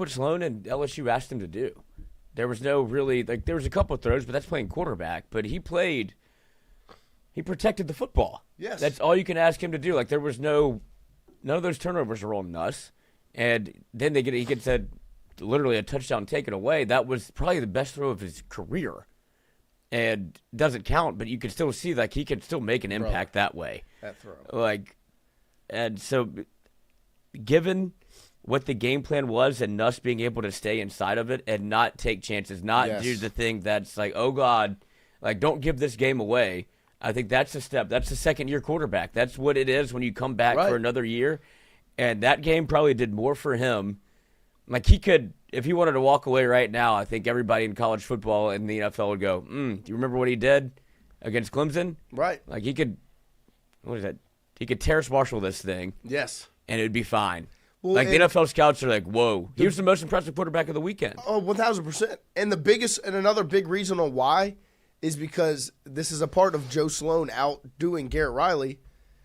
Sloan and LSU asked him to do. There was no really there was a couple of throws, but that's playing quarterback. But he protected the football. Yes. That's all you can ask him to do. There was none of those turnovers are on Nuss. And then he gets literally a touchdown taken away. That was probably the best throw of his career. And doesn't count, but you can still see he can still make an impact that way. That throw. And so given what the game plan was and Nuss being able to stay inside of it and not take chances, not do the thing that's oh God, don't give this game away. I think that's a step. That's the second-year quarterback. That's what it is when you come back for another year. And that game probably did more for him. He could, if he wanted to walk away right now, I think everybody in college football and the NFL would go, do you remember what he did against Clemson? Right. He could, what is that? He could Terrace Marshall this thing. Yes. And it would be fine. Well, the NFL scouts are whoa. He was the most impressive quarterback of the weekend. Oh, 1,000%. And another big reason on why is because this is a part of Joe Sloan outdoing Garrett Riley,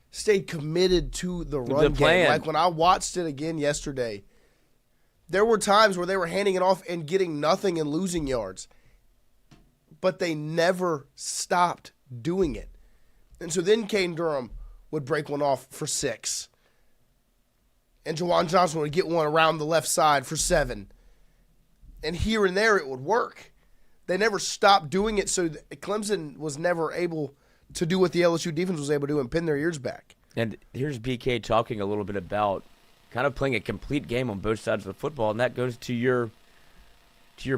stayed committed to the run game. When I watched it again yesterday, there were times where they were handing it off and getting nothing and losing yards. But they never stopped doing it. And so then Caden Durham would break one off for 6. And Jawan Johnson would get one around the left side for 7. And here and there it would work. They never stopped doing it, so Clemson was never able to do what the LSU defense was able to do and pin their ears back. And here's BK talking a little bit about kind of playing a complete game on both sides of the football, and that goes to your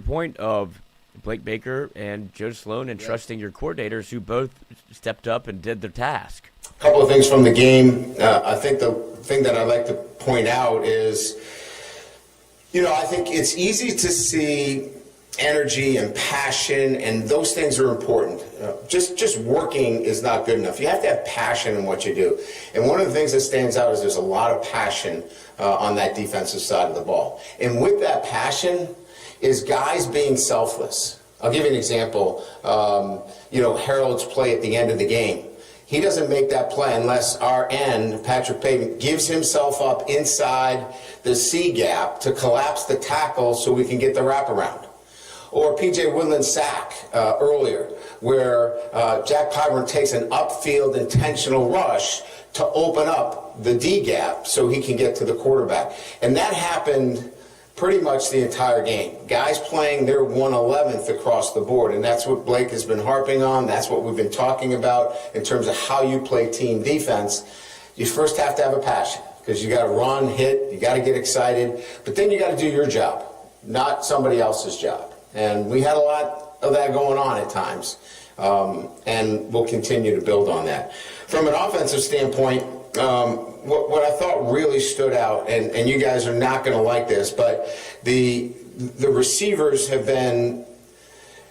point of Blake Baker and Joe Sloan and trusting your coordinators who both stepped up and did their task. A couple of things from the game. I think the thing that I'd like to point out is, I think it's easy to see energy and passion, and those things are important. Just working is not good enough. You have to have passion in what you do. And one of the things that stands out is there's a lot of passion on that defensive side of the ball. And with that passion is guys being selfless. I'll give you an example. Harold's play at the end of the game. He doesn't make that play unless our end, Patrick Payton, gives himself up inside the C gap to collapse the tackle so we can get the wraparound. Or P.J. Woodland's sack earlier, where Jack Pyburn takes an upfield intentional rush to open up the D gap so he can get to the quarterback. And that happened pretty much the entire game. Guys playing their 111th across the board, and that's what Blake has been harping on. That's what we've been talking about in terms of how you play team defense. You first have to have a passion, because you got to run, hit, you got to get excited, but then you got to do your job, not somebody else's job. And we had a lot of that going on at times, and we'll continue to build on that. From an offensive standpoint, what I thought really stood out, and you guys are not going to like this, but the receivers have been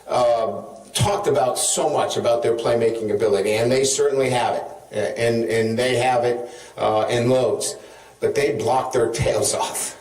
talked about so much about their playmaking ability, and they certainly have it, and they have it in loads, but they block their tails off.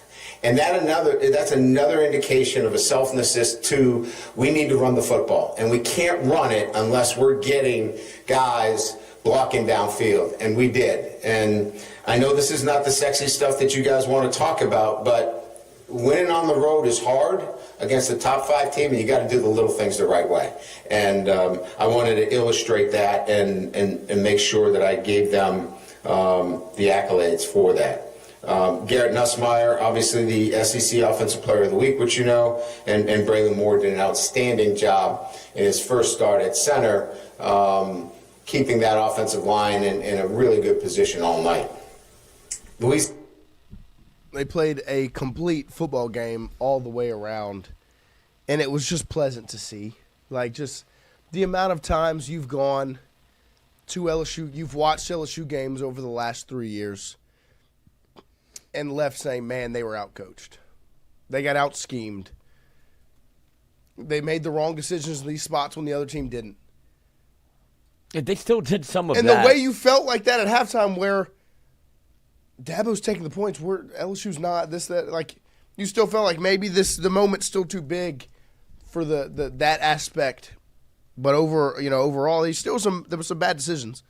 And that's another indication of a selflessness to we need to run the football. And we can't run it unless we're getting guys blocking downfield. And we did. And I know this is not the sexy stuff that you guys want to talk about, but winning on the road is hard, against the top 5 team, and you got to do the little things the right way. And I wanted to illustrate that and make sure that I gave them the accolades for that. Garrett Nussmeier, obviously the SEC Offensive Player of the Week, which you know, and Braylon Moore did an outstanding job in his first start at center, keeping that offensive line in a really good position all night. They played a complete football game all the way around, and it was just pleasant to see. Like, just the amount of times you've gone to LSU, you've watched LSU games over the last 3 years, and left saying, man, they were outcoached. They got out-schemed. They made the wrong decisions in these spots when the other team didn't. They still did some of that. And the way you felt like that at halftime where Dabo's taking the points, where LSU's not, this, that, like, you still felt like maybe the moment's still too big for that aspect. But overall, there were some bad decisions.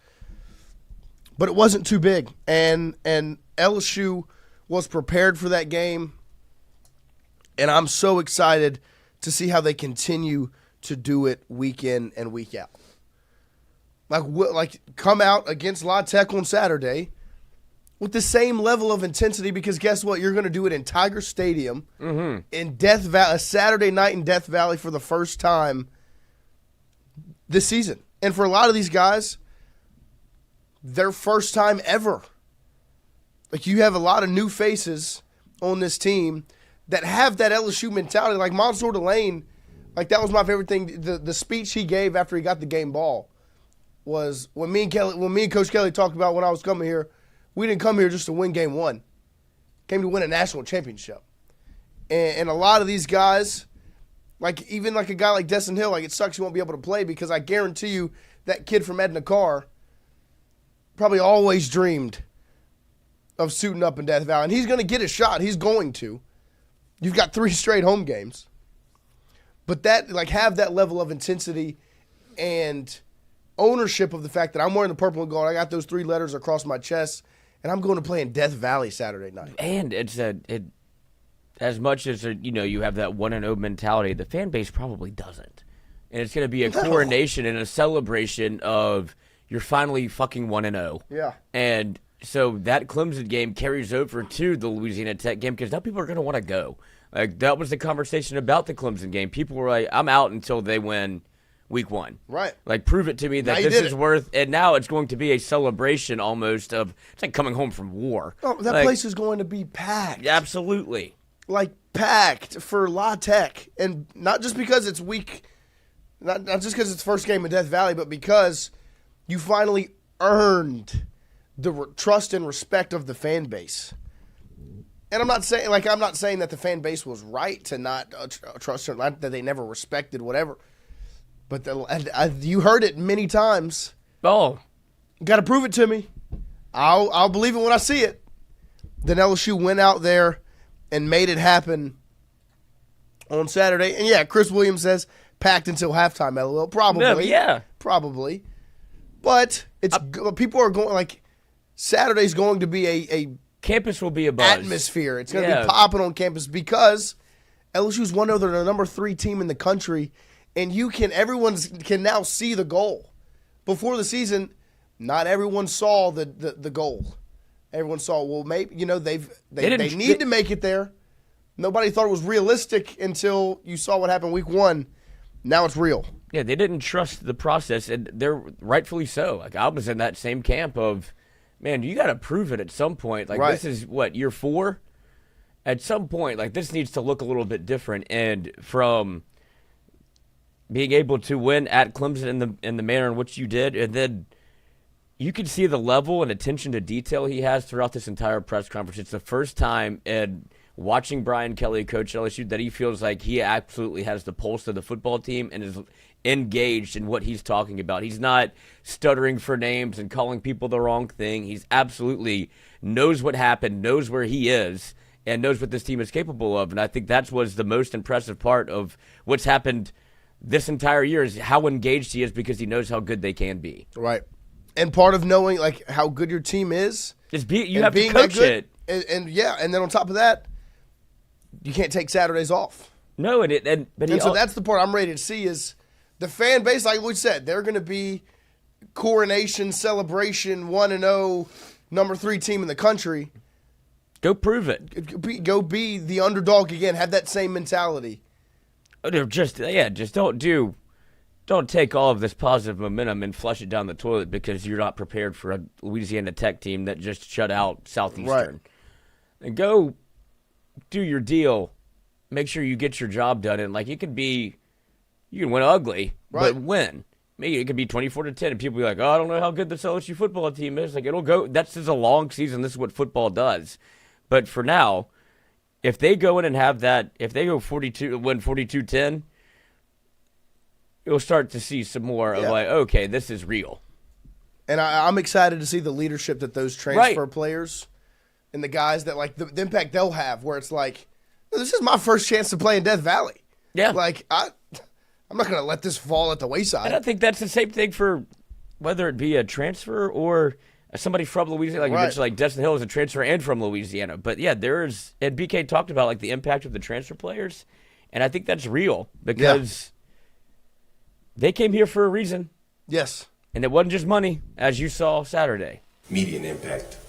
But it wasn't too big. And LSU was prepared for that game, and I'm so excited to see how they continue to do it week in and week out. Like come out against La Tech on Saturday with the same level of intensity, because guess what? You're going to do it in Tiger Stadium in Death Valley, a Saturday night in Death Valley for the first time this season. And for a lot of these guys, their first time ever. Like, you have a lot of new faces on this team that have that LSU mentality. Like, Mansour Delane, like, that was my favorite thing. The speech he gave after he got the game ball was when me and Coach Kelly talked about when I was coming here, we didn't come here just to win game one. Came to win a national championship. And a lot of these guys, like, even like a guy like Destin Hill, like, it sucks he won't be able to play, because I guarantee you that kid from Edna Carr probably always dreamed of suiting up in Death Valley. And he's going to get a shot. He's going to. You've got 3 straight home games. But that, like, have that level of intensity and ownership of the fact that I'm wearing the purple and gold. I got those 3 letters across my chest, and I'm going to play in Death Valley Saturday night. And as much as you have that 1-0 mentality, the fan base probably doesn't. And it's going to be a coronation and a celebration of you're finally fucking 1-0. Yeah. And so that Clemson game carries over to the Louisiana Tech game, because now people are going to want to go. Like, that was the conversation about the Clemson game. People were like, I'm out until they win week 1. Right. Like, prove it to me that this is worth, and now it's going to be a celebration almost of, it's like coming home from war. Oh, that place is going to be packed. Absolutely. Like, packed for La Tech. And not just because it's not just because it's first game in Death Valley, but because you finally earned the trust and respect of the fan base. And I'm not saying that the fan base was right to not trust or not that they never respected whatever. But you heard it many times. Oh, got to prove it to me. I'll believe it when I see it. Then LSU went out there and made it happen on Saturday. And yeah, Chris Williams says packed until halftime. LOL, probably. No, yeah, probably. But people are going, like, Saturday's going to be a campus will be a buzz. Atmosphere. It's going to be popping on campus because LSU's they're the number 3 team in the country, and everyone can now see the goal. Before the season, not everyone saw the goal. Everyone saw, well, maybe they need to make it there. Nobody thought it was realistic until you saw what happened week 1. Now it's real. Yeah, they didn't trust the process, and they're rightfully so. Like, I was in that same camp of, man, you got to prove it at some point. Like, This is, year 4? At some point, like, this needs to look a little bit different. And from being able to win at Clemson in the manner in which you did, and then you can see the level and attention to detail he has throughout this entire press conference. It's the first time in watching Brian Kelly coach LSU that he feels like he absolutely has the pulse of the football team and is engaged in what he's talking about. He's not stuttering for names and calling people the wrong thing. He's absolutely knows what happened, knows where he is, and knows what this team is capable of. And I think that was the most impressive part of what's happened this entire year, is how engaged he is, because he knows how good they can be. Right. And part of knowing, like, how good your team is you have to coach it. And then on top of that, you can't take Saturdays off. No, So that's the part I'm ready to see is the fan base, like we said, they're going to be coronation, celebration, 1-0, number 3 team in the country. Go prove it. Go be the underdog again. Have that same mentality. Just don't take all of this positive momentum and flush it down the toilet because you're not prepared for a Louisiana Tech team that just shut out Southeastern. Right. And go do your deal. Make sure you get your job done. And you can win ugly, right, but win. Maybe it could be 24-10, and people be like, "Oh, I don't know how good this LSU football team is." It'll go. That's just a long season. This is what football does. But for now, if they go in and have that, if they go win 42-10, you'll start to see some more of okay, this is real. And I'm excited to see the leadership that those transfer players and the guys that the impact they'll have, where it's this is my first chance to play in Death Valley. Yeah, I'm not going to let this fall at the wayside. And I think that's the same thing for whether it be a transfer or somebody from Louisiana, you mentioned, Destin Hill is a transfer and from Louisiana. But yeah, and BK talked about the impact of the transfer players, and I think that's real because they came here for a reason. Yes. And it wasn't just money, as you saw Saturday. Median impact.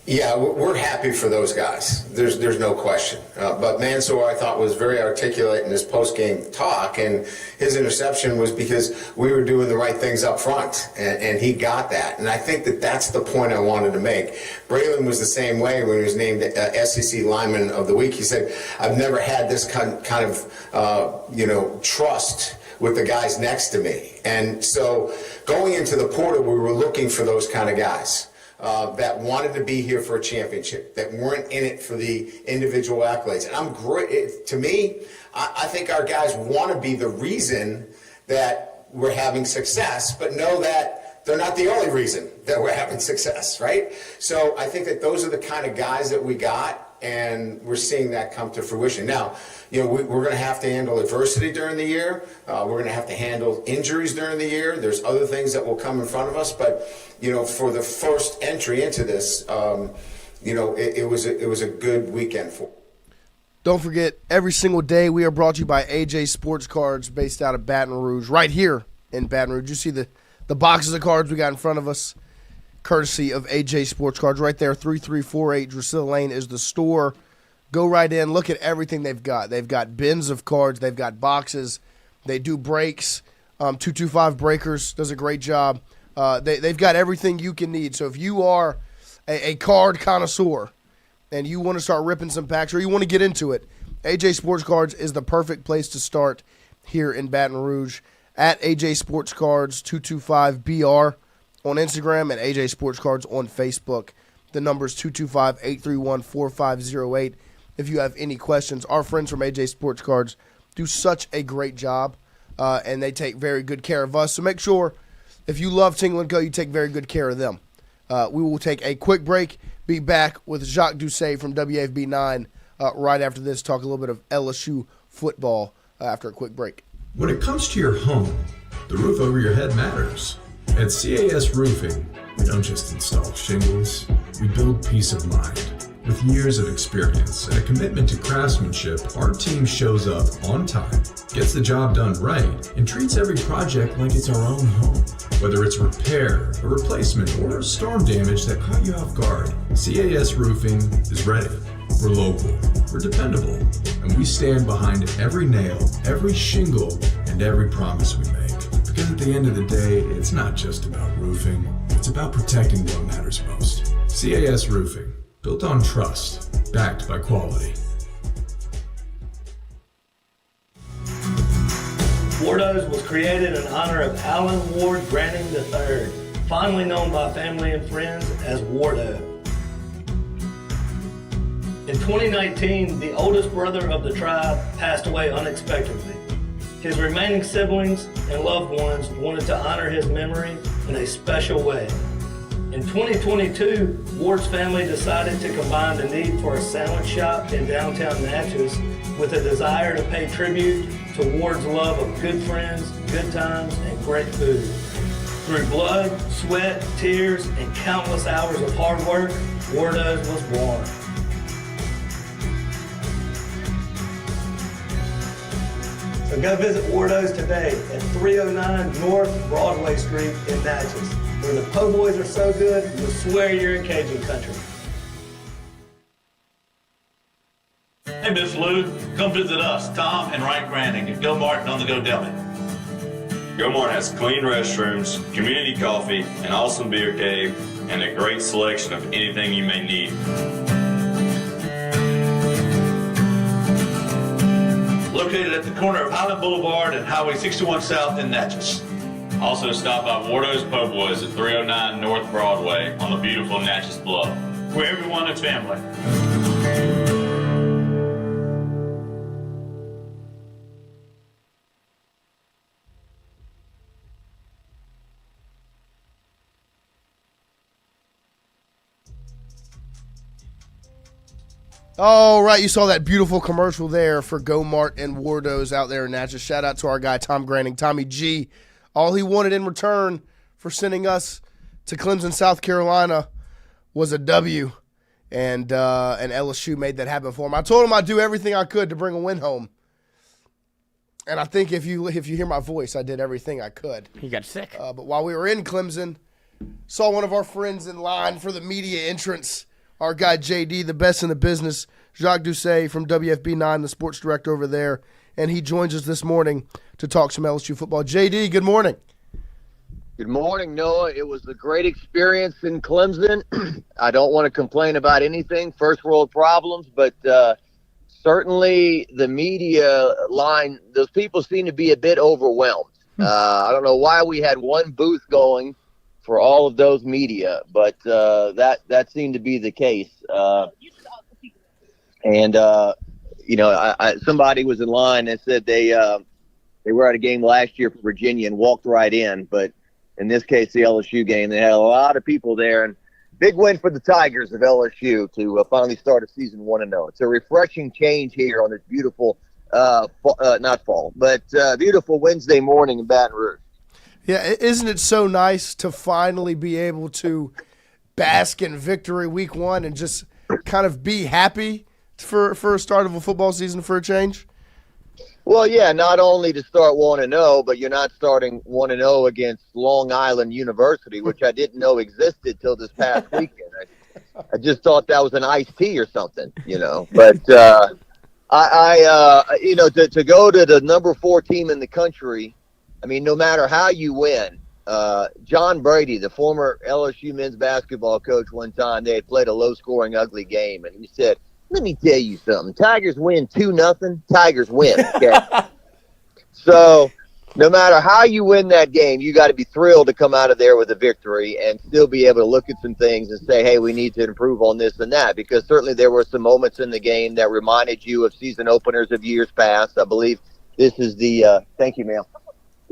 Yeah, we're happy for those guys. There's no question. But Mansour, I thought, was very articulate in his post-game talk, and his interception was because we were doing the right things up front, and he got that. And I think that's the point I wanted to make. Braylon was the same way when he was named SEC Lineman of the Week. He said, "I've never had this kind of trust with the guys next to me." And so going into the portal, we were looking for those kind of guys. That wanted to be here for a championship, that weren't in it for the individual accolades. And I'm great. To me, I think our guys want to be the reason that we're having success, but know that they're not the only reason that we're having success, right? So I think that those are the kind of guys that we got, and we're seeing that come to fruition. Now, we're going to have to handle adversity during the year. We're going to have to handle injuries during the year. There's other things that will come in front of us, but for the first entry into this, it was a good weekend for. Don't forget, every single day we are brought to you by AJ Sports Cards, based out of Baton Rouge, right here in Baton Rouge. You see the boxes of cards we got in front of us, courtesy of AJ Sports Cards, right there. 3348 Drusilla Lane is the store. Go right in, look at everything they've got. They've got bins of cards, they've got boxes, they do breaks. 225 Breakers does a great job. They've got everything you can need. So if you are a card connoisseur and you want to start ripping some packs or you want to get into it, AJ Sports Cards is the perfect place to start here in Baton Rouge. At AJ Sports Cards 225BR on Instagram and AJ Sports Cards on Facebook. The number is 225-831-4508. If you have any questions, our friends from AJ Sports Cards do such a great job, and they take very good care of us. So make sure, if you love Tingle & Co., you take very good care of them. We will take a quick break, be back with Jacques Doucet from WAFB 9 right after this, talk a little bit of LSU football after a quick break. When it comes to your home, the roof over your head matters. At CAS Roofing, we don't just install shingles, we build peace of mind. With years of experience and a commitment to craftsmanship, our team shows up on time, gets the job done right, and treats every project like it's our own home. Whether it's repair, a replacement, or storm damage that caught you off guard, CAS Roofing is ready. We're local, we're dependable, and we stand behind every nail, every shingle, and every promise we make. Because at the end of the day, it's not just about roofing, it's about protecting what matters most. CAS Roofing, built on trust, backed by quality. Wardo's was created in honor of Alan Ward Granning III, fondly known by family and friends as Wardo. In 2019, the oldest brother of the tribe passed away unexpectedly. His remaining siblings and loved ones wanted to honor his memory in a special way. In 2022, Ward's family decided to combine the need for a sandwich shop in downtown Natchez with a desire to pay tribute to Ward's love of good friends, good times, and great food. Through blood, sweat, tears, and countless hours of hard work, Wardo's was born. So go visit Wardo's today at 309 North Broadway Street in Natchez, where the po' boys are so good, you'll swear you're in Cajun country. Hey, Miss Lou, come visit us, Tom and Wright Granding at Go Martin on the Go Deli. Go Mart has clean restrooms, community coffee, an awesome beer cave, and a great selection of anything you may need. Located at the corner of Highland Boulevard and Highway 61 South in Natchez. Also stop by Wardo's Po' Boys at 309 North Broadway on the beautiful Natchez Bluff. Where everyone is family. All right, you saw that beautiful commercial there for Go Mart and Wardo's out there in Natchez. Shout out to our guy, Tom Granding, Tommy G. All he wanted in return for sending us to Clemson, South Carolina was a W, and LSU made that happen for him. I told him I'd do everything I could to bring a win home. And I think if you hear my voice, I did everything I could. He got sick. But while we were in Clemson, saw one of our friends in line for the media entrance, our guy JD, the best in the business, Jacques Doucet from WFB9, the sports director over there, and he joins us this morning to talk some LSU football. JD, good morning. Good morning, Noah. It was a great experience in Clemson. I don't want to complain about anything, first world problems, but certainly the media line, those people seem to be a bit overwhelmed. I don't know why we had one booth going for all of those media, but that seemed to be the case. Somebody was in line and said they were at a game last year for Virginia and walked right in, but in this case, the LSU game, they had a lot of people there, and big win for the Tigers of LSU to finally start a season 1-0. It's a refreshing change here on this beautiful, beautiful Wednesday morning in Baton Rouge. Yeah, isn't it so nice to finally be able to bask in victory week one and just kind of be happy for a start of a football season for a change? Well, yeah, not only to start 1-0, but you're not starting 1-0 against Long Island University, which I didn't know existed till this past weekend. I just thought that was an iced tea or something, But to go to the number 4 team in the country, I mean, no matter how you win, John Brady, the former LSU men's basketball coach, one time they had played a low-scoring, ugly game, and he said, "Let me tell you something. Tigers win 2-0. Tigers win." Okay. So, no matter how you win that game, you got to be thrilled to come out of there with a victory and still be able to look at some things and say, "Hey, we need to improve on this and that." Because certainly there were some moments in the game that reminded you of season openers of years past. I believe this is the thank you, ma'am.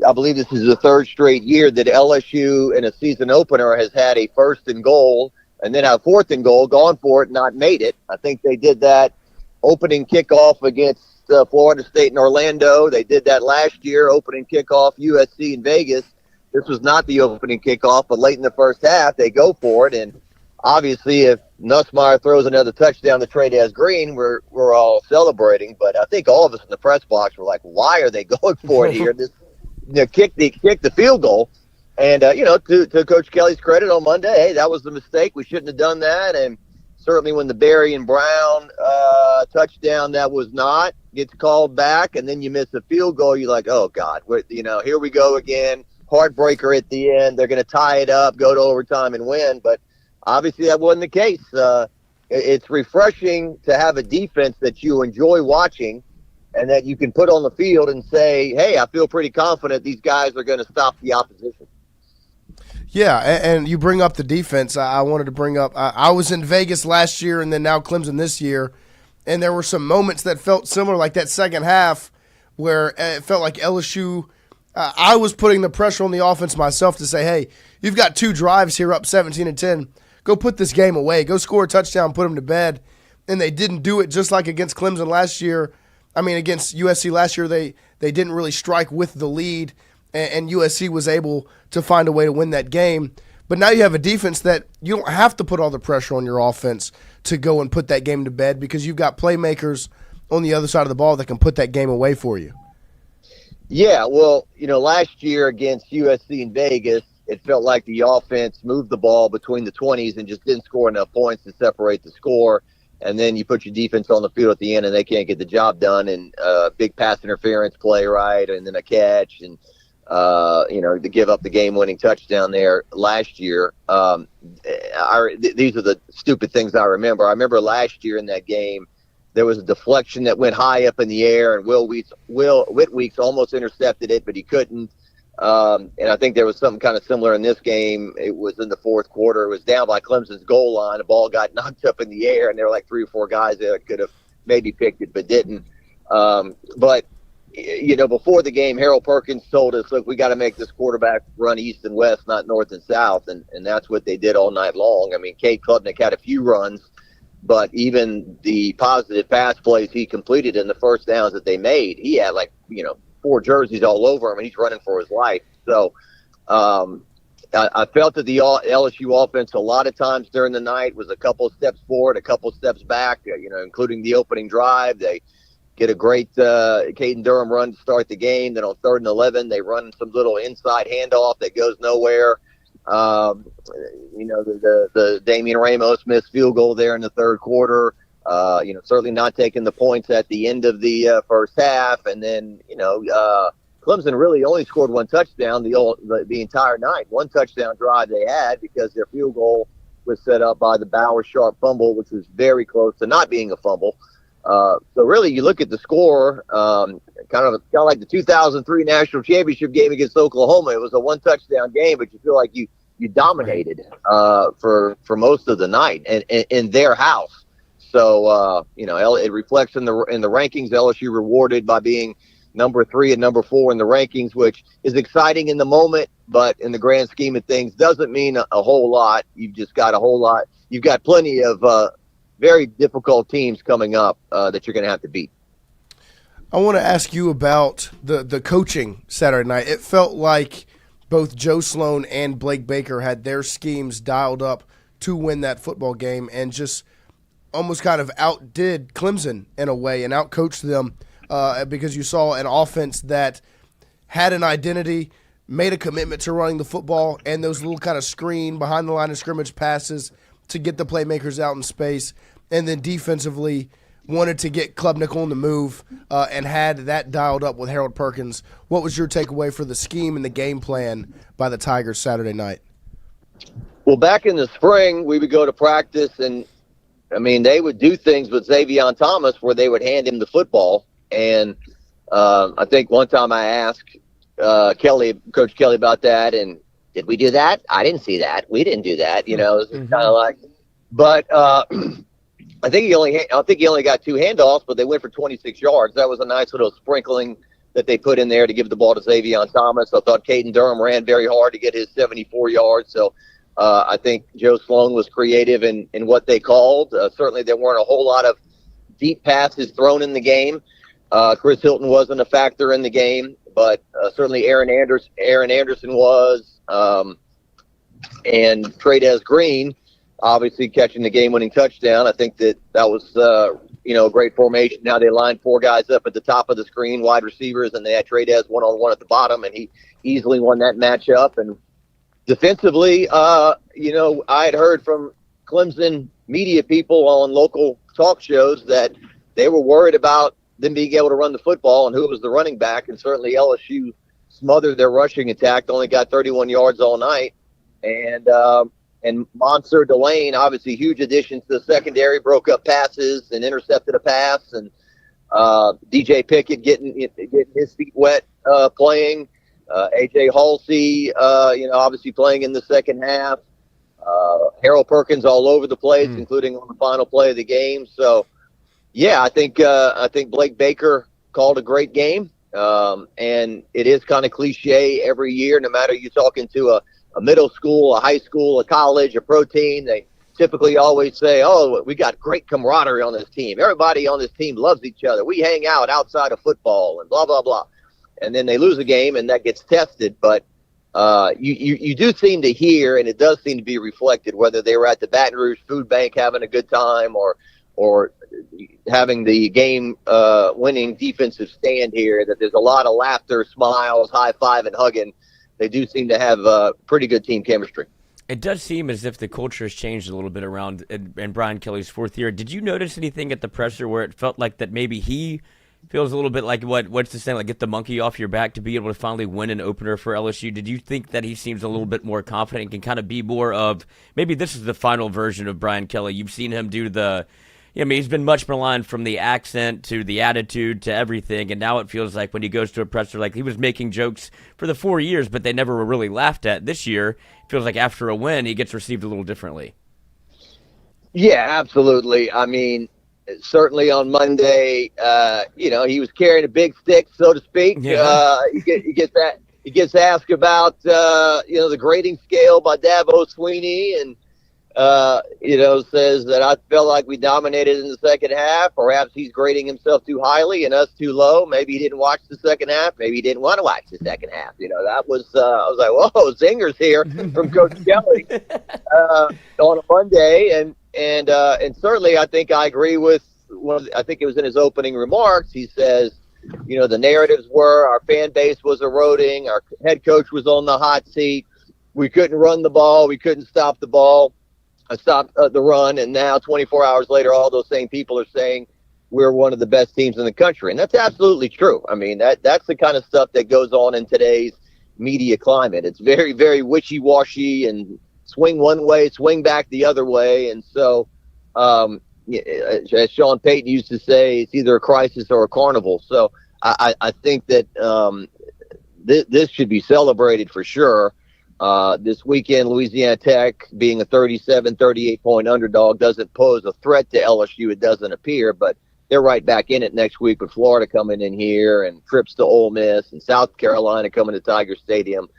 I believe this is the third straight year that LSU in a season opener has had a 1st and goal and then a 4th and goal, gone for it, not made it. I think they did that opening kickoff against Florida State and Orlando. They did that last year, opening kickoff USC in Vegas. This was not the opening kickoff, but late in the first half, they go for it. And obviously, if Nussmeier throws another touchdown to Trey Green, we're all celebrating. But I think all of us in the press box were like, why are they going for it here? Kick the field goal. And, to Coach Kelly's credit on Monday, hey, that was the mistake. We shouldn't have done that. And certainly when the Berry and Brown touchdown that was not gets called back, and then you miss a field goal, you're like, oh, God, here we go again. Heartbreaker at the end. They're going to tie it up, go to overtime and win. But obviously that wasn't the case. It's refreshing to have a defense that you enjoy watching and that you can put on the field and say, hey, I feel pretty confident these guys are going to stop the opposition. Yeah, and you bring up the defense. I wanted to bring up I was in Vegas last year and then now Clemson this year, and there were some moments that felt similar, like that second half where it felt like LSU I was putting the pressure on the offense myself to say, hey, you've got 2 drives here up 17-10. Go put this game away. Go score a touchdown, put them to bed. And they didn't do it, just like against Clemson last year. Against USC last year, they didn't really strike with the lead, and USC was able to find a way to win that game. But now you have a defense that you don't have to put all the pressure on your offense to go and put that game to bed because you've got playmakers on the other side of the ball that can put that game away for you. Yeah, well, last year against USC in Vegas, it felt like the offense moved the ball between the 20s and just didn't score enough points to separate the score. And then you put your defense on the field at the end, and they can't get the job done. And big pass interference play, right, and then a catch, and to give up the game-winning touchdown there last year. These are the stupid things I remember. I remember last year in that game, there was a deflection that went high up in the air, and Will Whitweeks almost intercepted it, but he couldn't. And I think there was something kind of similar in this game. It was in the fourth quarter. It was down by Clemson's goal line. The ball got knocked up in the air, and there were like 3 or 4 guys that could have maybe picked it but didn't. But before the game, Harold Perkins told us, look, we got to make this quarterback run east and west, not north and south, and that's what they did all night long. I mean, Cade Klubnik had a few runs, but even the positive pass plays he completed in the first downs that they made, he had 4 jerseys all over him, and he's running for his life. So I felt that the LSU offense a lot of times during the night was a couple of steps forward, a couple of steps back, including the opening drive. They get a great Caden Durham run to start the game. Then on 3rd and 11, they run some little inside handoff that goes nowhere. The Damian Ramos missed field goal there in the third quarter. Certainly not taking the points at the end of the first half. And then, Clemson really only scored 1 touchdown the entire night. 1 touchdown drive they had because their field goal was set up by the Bowers Sharp fumble, which was very close to not being a fumble. So really, you look at the score, kind of like the 2003 national championship game against Oklahoma. It was a 1 touchdown game, but you feel like you dominated for most of the night and in their house. So it reflects in the rankings. LSU rewarded by being number 3 and number 4 in the rankings, which is exciting in the moment, but in the grand scheme of things doesn't mean a whole lot. You've just got a whole lot. You've got plenty of very difficult teams coming up that you're going to have to beat. I want to ask you about the coaching Saturday night. It felt like both Joe Sloan and Blake Baker had their schemes dialed up to win that football game and just almost kind of outdid Clemson in a way and outcoached them because you saw an offense that had an identity, made a commitment to running the football, and those little kind of screen behind the line of scrimmage passes to get the playmakers out in space, and then defensively wanted to get Klubnik on the move and had that dialed up with Harold Perkins. What was your takeaway for the scheme and the game plan by the Tigers Saturday night? Well, back in the spring, we would go to practice, and, they would do things with Xavier Thomas where they would hand him the football. And I think one time I asked Coach Kelly about that, and did we do that? I didn't see that. We didn't do that. It was kind of like, but I think he only got 2 handoffs, but they went for 26 yards. That was a nice little sprinkling that they put in there to give the ball to Xavier Thomas. I thought Caden Durham ran very hard to get his 74 yards. So I think Joe Sloan was creative in what they called. Certainly there weren't a whole lot of deep passes thrown in the game. Chris Hilton wasn't a factor in the game, but certainly Aaron Anderson was, and Tradez Green obviously catching the game-winning touchdown. I think that was a great formation. Now they lined 4 guys up at the top of the screen, wide receivers, and they had Tradez one-on-one at the bottom, and he easily won that matchup. And defensively, I had heard from Clemson media people on local talk shows that they were worried about them being able to run the football and who was the running back. And certainly LSU smothered their rushing attack, only got 31 yards all night. And Monster Delane, obviously huge addition to the secondary, broke up passes and intercepted a pass. And DJ Pickett getting his feet wet playing. AJ Halsey, obviously playing in the second half. Harold Perkins all over the place, including on the final play of the game. So, yeah, I think Blake Baker called a great game. And it is kind of cliche every year, no matter you're talking to a middle school, a high school, a college, a pro team, they typically always say, oh, we got great camaraderie on this team. Everybody on this team loves each other. We hang out outside of football and blah, blah, blah. And then they lose a game and that gets tested. But you do seem to hear, and it does seem to be reflected, whether they were at the Baton Rouge Food Bank having a good time or or having the game winning defensive stand here, that there's a lot of laughter, smiles, high five, and hugging. They do seem to have pretty good team chemistry. It does seem as if the culture has changed a little bit around in Brian Kelly's fourth year. Did you notice anything at the presser where it felt like that maybe he feels a little bit like what's the saying, like get the monkey off your back to be able to finally win an opener for LSU? Did you think that he seems a little bit more confident and can kind of be more of maybe this is the final version of Brian Kelly? You've seen him do he's been much maligned from the accent to the attitude to everything, and now it feels like when he goes to a presser, like he was making jokes for the 4 years, but they never were really laughed at. This year, it feels like after a win, he gets received a little differently. Yeah, absolutely. I mean, certainly on Monday, he was carrying a big stick, so to speak. Yeah. He gets asked about, the grading scale by Dabo Swinney, and says that I felt like we dominated in the second half. Perhaps he's grading himself too highly and us too low. Maybe he didn't watch the second half. Maybe he didn't want to watch the second half. That was, I was like, whoa, zingers here from Coach Kelly on a Monday. And certainly I think I agree with I think it was in his opening remarks. He says, the narratives were our fan base was eroding. Our head coach was on the hot seat. We couldn't run the ball. We couldn't stop the ball. Stop the run, and now 24 hours later, all those same people are saying we're one of the best teams in the country, and that's absolutely true. I mean, that's the kind of stuff that goes on in today's media climate. It's very, very wishy-washy and swing one way, swing back the other way, and so as Sean Payton used to say, it's either a crisis or a carnival. So I think that this should be celebrated for sure. This weekend, Louisiana Tech being a 38-point underdog doesn't pose a threat to LSU. It doesn't appear, but they're right back in it next week with Florida coming in here and trips to Ole Miss and South Carolina coming to Tiger Stadium.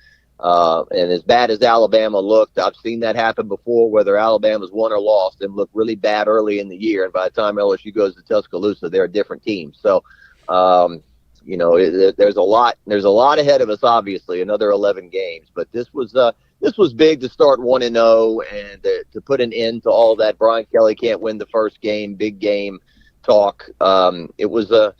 And as bad as Alabama looked, I've seen that happen before, whether Alabama's won or lost, and look really bad early in the year. And by the time LSU goes to Tuscaloosa, they're a different team. So, there's a lot ahead of us, obviously, another 11 games, but this was big to start 1-0 and to put an end to all that Brian Kelly can't win the first game, big game talk. It was a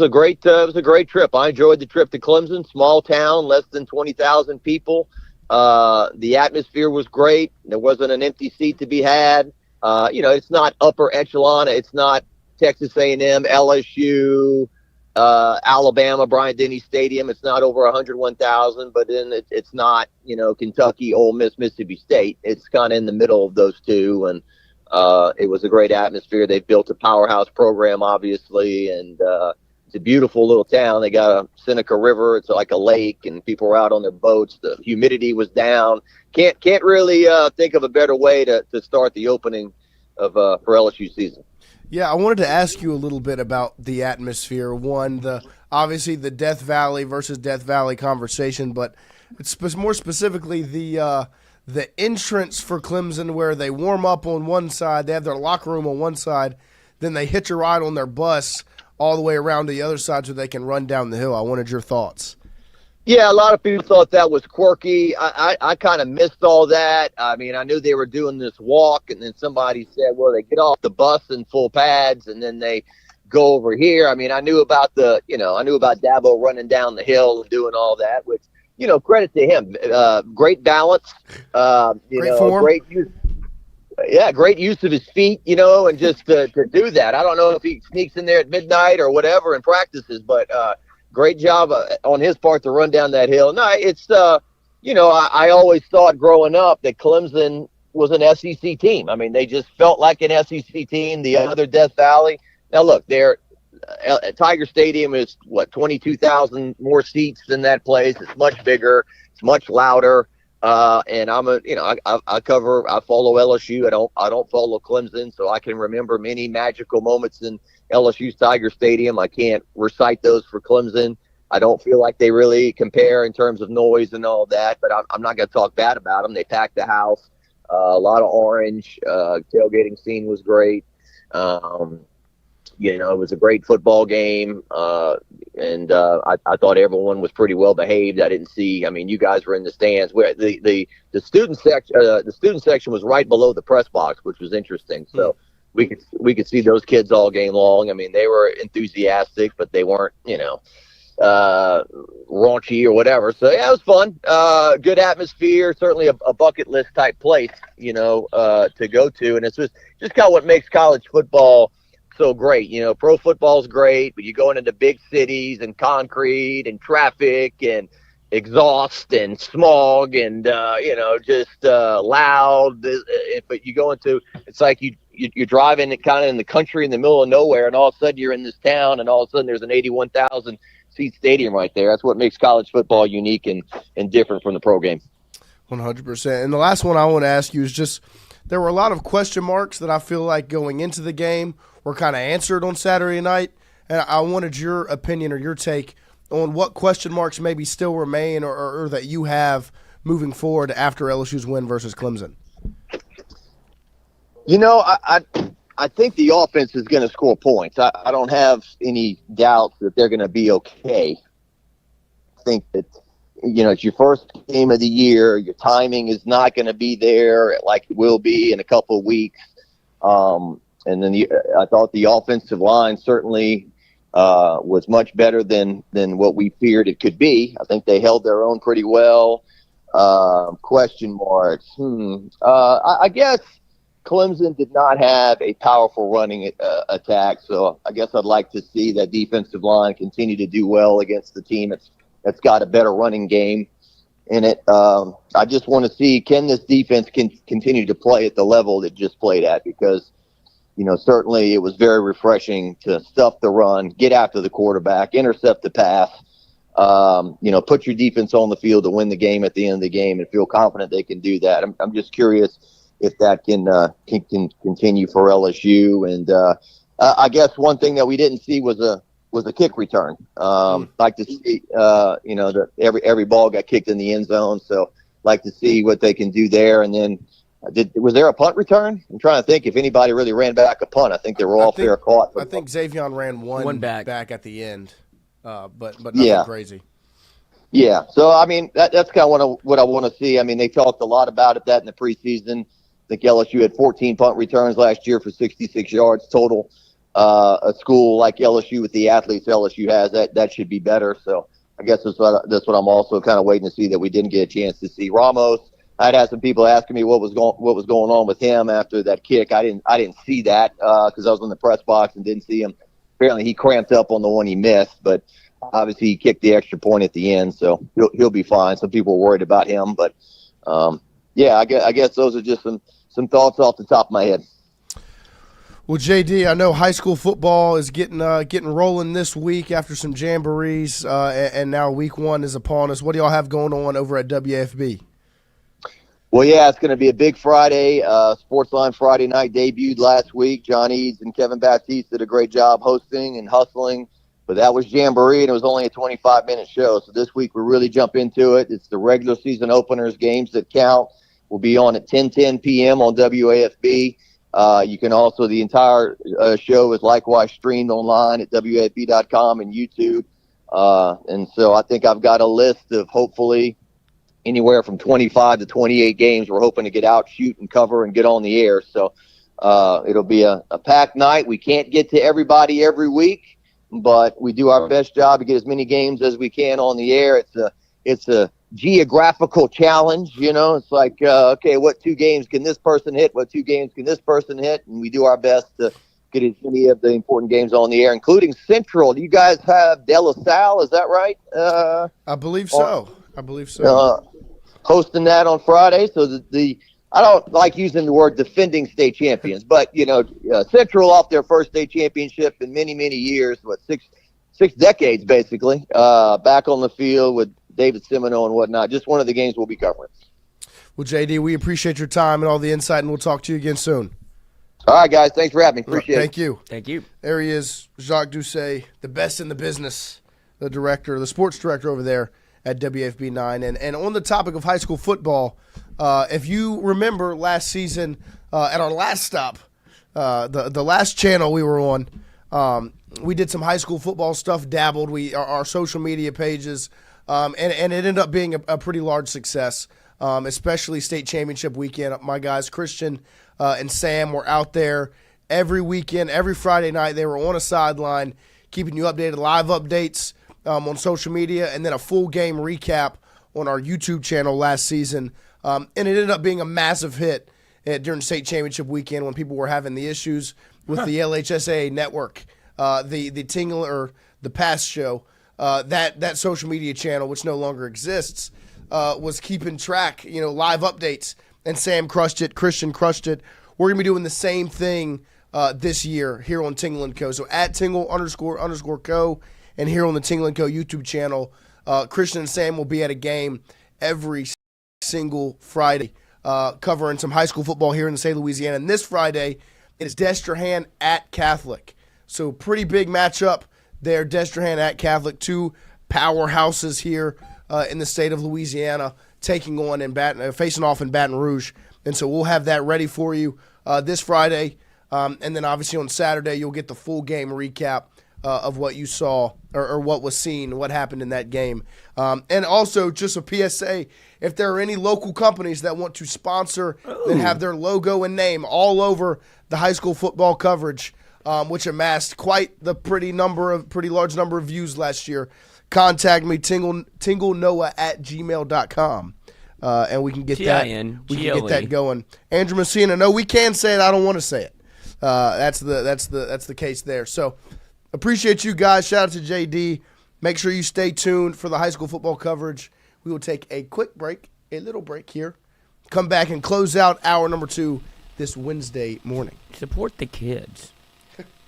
great trip. I enjoyed the trip to Clemson, small town, less than 20,000 people. The atmosphere was great. There wasn't an empty seat to be had. It's not upper echelon. It's not Texas A&M, LSU, Alabama, Bryant-Denny Stadium. It's not over 101,000, but then it's not, Kentucky, Ole Miss, Mississippi State. It's kind of in the middle of those two, and it was a great atmosphere. They built a powerhouse program, obviously, and it's a beautiful little town. They got a Seneca River. It's like a lake, and people were out on their boats. The humidity was down. Can't really think of a better way to start the opening of for LSU season. Yeah, I wanted to ask you a little bit about the atmosphere. One, obviously the Death Valley versus Death Valley conversation, but it's more specifically the entrance for Clemson, where they warm up on one side, they have their locker room on one side, then they hitch a ride on their bus all the way around to the other side so they can run down the hill. I wanted your thoughts. Yeah, a lot of people thought that was quirky. I kind of missed all that. I mean, I knew they were doing this walk, and then somebody said, well, they get off the bus in full pads, and then they go over here. I mean, I knew about Dabo running down the hill and doing all that, which, credit to him. Great balance. Great form. Great use. Yeah, great use of his feet, and just to do that. I don't know if he sneaks in there at midnight or whatever and practices, but great job on his part to run down that hill. No, it's, I always thought growing up that Clemson was an SEC team. I mean, they just felt like an SEC team, the other Death Valley. Now, look, Tiger Stadium is, 22,000 more seats than that place. It's much bigger. It's much louder. And I follow LSU. I don't follow Clemson, so I can remember many magical moments in LSU's Tiger Stadium. I can't recite those for Clemson. I don't feel like they really compare in terms of noise and all that, but I'm not going to talk bad about them. They packed the house, a lot of orange, tailgating scene was great. It was a great football game, and I thought everyone was pretty well behaved. I didn't see. I mean, you guys were in the stands. Where the student section was right below the press box, which was interesting. So we could see those kids all game long. I mean, they were enthusiastic, but they weren't, raunchy or whatever. So yeah, it was fun. Good atmosphere, certainly a bucket list type place, to go to. And it's just kind of what makes college football so great. Pro football is great, but you go into big cities and concrete and traffic and exhaust and smog and just loud. But you go into, it's like you're driving kind of in the country in the middle of nowhere, and all of a sudden you're in this town, and all of a sudden there's an 81,000 seat stadium right there. That's what makes college football unique and different from the pro game. 100%. And the last one I want to ask you is just, there were a lot of question marks that I feel like going into the game were kind of answered on Saturday night, and I wanted your opinion or your take on what question marks maybe still remain or that you have moving forward after LSU's win versus Clemson. I think the offense is going to score points. I don't have any doubts that they're going to be okay. I think that, it's your first game of the year. Your timing is not going to be there like it will be in a couple of weeks. And then I thought the offensive line certainly was much better than what we feared it could be. I think they held their own pretty well. Question marks. I guess Clemson did not have a powerful running attack, so I guess I'd like to see that defensive line continue to do well against the team that's got a better running game in it. I just want to see, can this defense continue to play at the level it just played at, because certainly it was very refreshing to stuff the run, get after the quarterback, intercept the pass, put your defense on the field to win the game at the end of the game and feel confident they can do that. I'm just curious if that can continue for LSU. And I guess one thing that we didn't see was a kick return. Like to see, that every ball got kicked in the end zone. So like to see what they can do there. And then, was there a punt return? I'm trying to think if anybody really ran back a punt. I think they were all fair caught. I think Xavier ran one back at the end, but nothing yeah. crazy. Yeah, so, that's kind of what I want to see. They talked a lot about that in the preseason. I think LSU had 14 punt returns last year for 66 yards total. A school like LSU with the athletes LSU has, that should be better. So I guess that's what I'm also kind of waiting to see that we didn't get a chance to see. Ramos, I'd had some people asking me what was going on with him after that kick. I didn't see that because I was in the press box and didn't see him. Apparently he cramped up on the one he missed, but obviously he kicked the extra point at the end, so he'll be fine. Some people were worried about him, but I guess those are just some thoughts off the top of my head. Well, JD, I know high school football is getting rolling this week after some jamborees, and now week 1 is upon us. What do y'all have going on over at WFB? Well, yeah, it's going to be a big Friday. Sportsline Friday night debuted last week. John Eads and Kevin Baptiste did a great job hosting and hustling, but that was Jamboree, and it was only a 25-minute show. So this week we really jump into it. It's the regular season openers, games that count. We'll be on at 10:10 p.m. on WAFB. You can also, the entire show is likewise streamed online at WAFB.com and YouTube. And so I think I've got a list of hopefully anywhere from 25 to 28 games we're hoping to get out, shoot, and cover and get on the air. So it'll be a packed night. We can't get to everybody every week, but we do our best job to get as many games as we can on the air. It's a geographical challenge, It's like, okay, what 2 games can this person hit? What 2 games can this person hit? And we do our best to get as many of the important games on the air, including Central. Do you guys have De La Salle? Is that right? I believe so. Hosting that on Friday. So I don't like using the word defending state champions, but Central off their first state championship in many, many years, six decades basically, back on the field with David Semino and whatnot. Just one of the games we'll be covering. Well, JD, we appreciate your time and all the insight, and we'll talk to you again soon. All right, guys. Thanks for having me. Appreciate it. Thank you. Thank you. There he is, Jacques Doucet, the best in the business, the sports director over there at WFB 9. And on the topic of high school football, if you remember last season at our last stop, the last channel we were on, we did some high school football stuff, dabbled. Our social media pages, and it ended up being a pretty large success, especially state championship weekend. My guys, Christian and Sam, were out there every weekend, every Friday night. They were on a sideline, keeping you updated, live updates on social media, and then a full game recap on our YouTube channel last season. And it ended up being a massive hit during state championship weekend when people were having the issues with the LHSAA network, the Tingle or the Pass show. That social media channel, which no longer exists, was keeping track, live updates. And Sam crushed it. Christian crushed it. We're going to be doing the same thing this year here on Tingle & Co. So at Tingle__Co and here on the Tingle & Co. YouTube channel, Christian and Sam will be at a game every single Friday covering some high school football here in the state of Louisiana. And this Friday is Destrehan at Catholic. So pretty big matchup there, Destrehan at Catholic, two powerhouses here in the state of Louisiana taking on and facing off in Baton Rouge. And so we'll have that ready for you this Friday. And then obviously on Saturday, you'll get the full game recap of what you saw or what was seen, what happened in that game. And also just a PSA, if there are any local companies that want to sponsor and have their logo and name all over the high school football coverage, which amassed quite the pretty large number of views last year, contact me, tinglenoah@gmail.com. And we can get that going. Andrew Messina, no, we can say it. I don't want to say it. That's the case there. So appreciate you guys. Shout out to JD. Make sure you stay tuned for the high school football coverage. We will take a little break here. Come back and close out hour number 2 this Wednesday morning. Support the kids.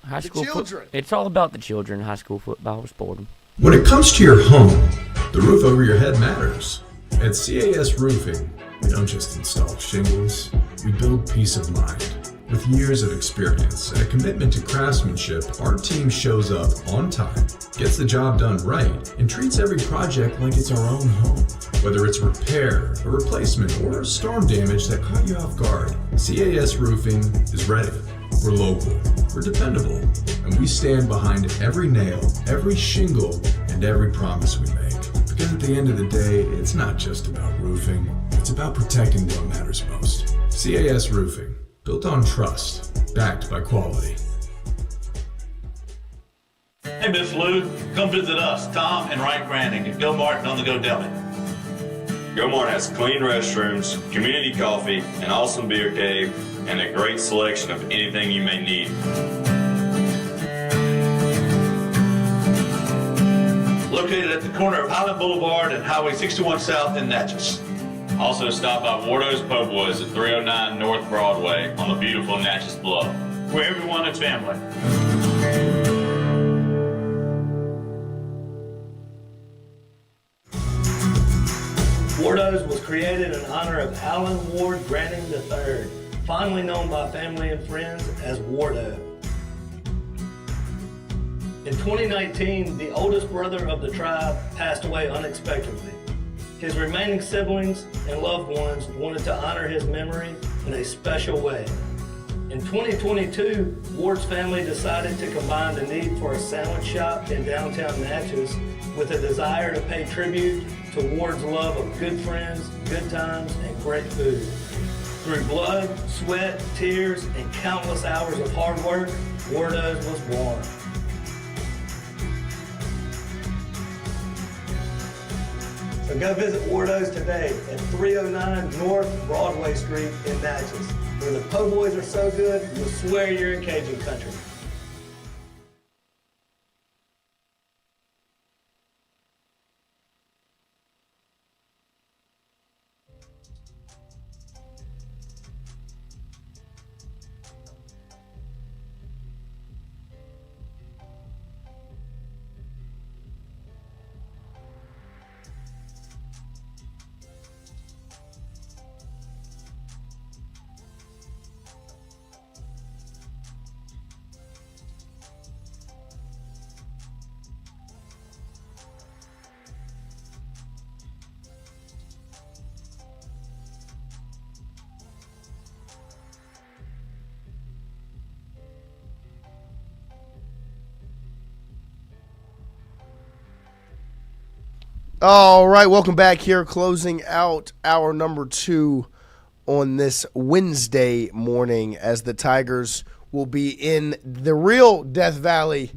High school children. It's all about the children. High school football, sport them. When it comes to your home, the roof over your head matters. At CAS Roofing, we don't just install shingles, we build peace of mind. With years of experience and a commitment to craftsmanship, our team shows up on time, gets the job done right, and treats every project like it's our own home. Whether it's repair, a replacement, or storm damage that caught you off guard, CAS Roofing is ready. We're local, we're dependable, and we stand behind every nail, every shingle, and every promise we make. Because at the end of the day, it's not just about roofing, it's about protecting what matters most. CAS Roofing, built on trust, backed by quality. Hey, Miss Lou, come visit us, Tom and Wright Granding at Go Martin on the Go Deli. Go Martin has clean restrooms, community coffee, an awesome beer cave, and a great selection of anything you may need. Located at the corner of Highland Boulevard and Highway 61 South in Natchez. Also stop by Wardo's Po' Boys at 309 North Broadway on the beautiful Natchez Bluff, Where everyone is family. Wardo's was created in honor of Alan Ward Granning III, fondly known by family and friends as Wardo. In 2019, the oldest brother of the tribe passed away unexpectedly. His remaining siblings and loved ones wanted to honor his memory in a special way. In 2022, Ward's family decided to combine the need for a sandwich shop in downtown Natchez with a desire to pay tribute to Ward's love of good friends, good times, and great food. Through blood, sweat, tears, and countless hours of hard work, Wardo's was born. So go visit Wardo's today at 309 North Broadway Street in Natchez, where the po' boys are so good, you'll swear you're in Cajun country. All right, welcome back here, closing out hour number 2 on this Wednesday morning as the Tigers will be in the real Death Valley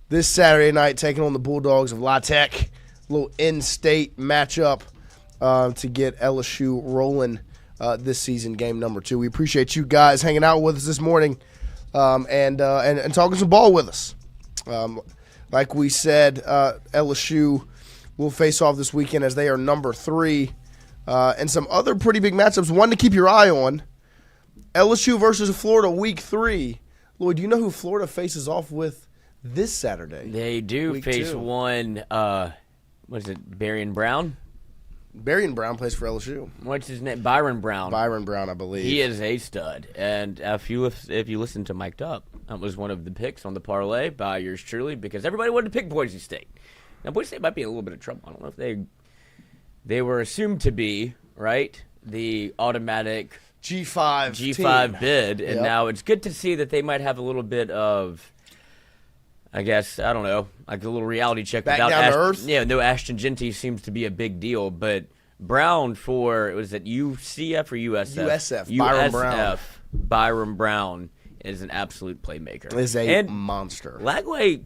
this Saturday night, taking on the Bulldogs of La Tech. A little in-state matchup to get LSU rolling this season, game number 2. We appreciate you guys hanging out with us this morning and talking some ball with us. Like we said, LSU will face off this weekend as they are number 3. And some other pretty big matchups, one to keep your eye on. LSU versus Florida, week 3. Lloyd, do you know who Florida faces off with this Saturday? They do week face 2. one, what is it, Berrien Brown? Berrien Brown plays for LSU. What's his name? Byron Brown. Byron Brown, I believe. He is a stud. And if you listen to Mic'd Up, that was one of the picks on the parlay by yours truly because everybody wanted to pick Boise State. Now, Boise State might be in a little bit of trouble. I don't know if they were assumed to be, right, the automatic G5 bid, and now it's good to see that they might have a little bit of, I guess, I don't know, like a little reality check. Back down to earth? Yeah, no, Ashton Genty seems to be a big deal, but Brown was it UCF or USF? USF, Byron Brown. Byron Brown is an absolute playmaker. Is a monster. Lagway,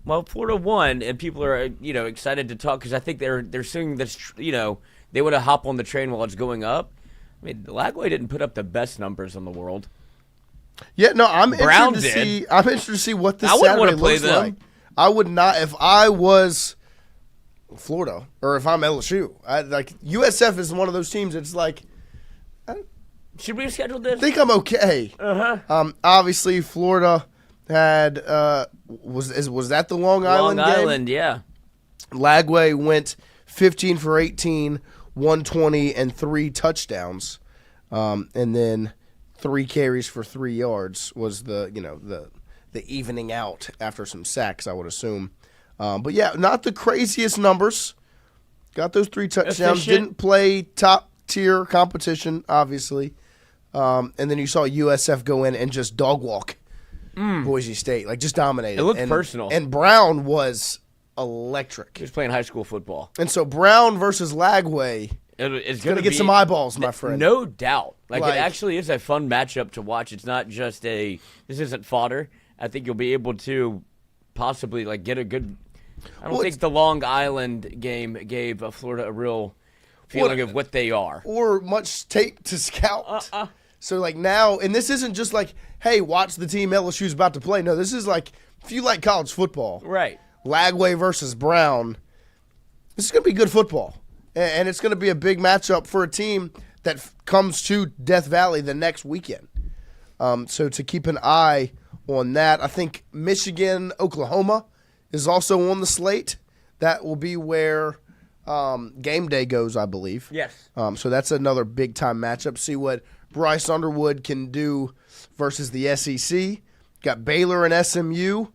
well, Florida won, and people are excited to talk because I think they're seeing this. They want to hop on the train while it's going up. I mean, Lagway didn't put up the best numbers in the world. Yeah, no, I'm interested to see what this Saturday looks like. I would not if I was Florida or if I'm LSU. USF is one of those teams that's like, should we have scheduled this? I think I'm okay. Obviously, Florida had was that the Long Island game? Long Island, yeah. Lagway went 15 for 18, 120, and 3 touchdowns, and then 3 carries for 3 yards was the evening out after some sacks, I would assume. But yeah, not the craziest numbers. Got those 3 touchdowns. Efficient. Didn't play top tier competition, obviously. And then you saw USF go in and just dog walk Boise State, just dominated. It looked personal. And Brown was electric. He was playing high school football. And so Brown versus Lagway it's going to get some eyeballs, my friend. No doubt. It actually is a fun matchup to watch. It's not just this isn't fodder. I think you'll be able to possibly get a good. I don't think the Long Island game gave Florida a real feeling of what they are. Or much tape to scout. So now, and this isn't just hey, watch the team LSU's about to play. No, this is if you like college football. Right. Lagway versus Brown. This is going to be good football. And it's going to be a big matchup for a team that comes to Death Valley the next weekend. So to keep an eye on that, I think Michigan, Oklahoma is also on the slate. That will be where game day goes, I believe. Yes. So that's another big-time matchup. See what Bryce Underwood can do versus the SEC. Got Baylor and SMU.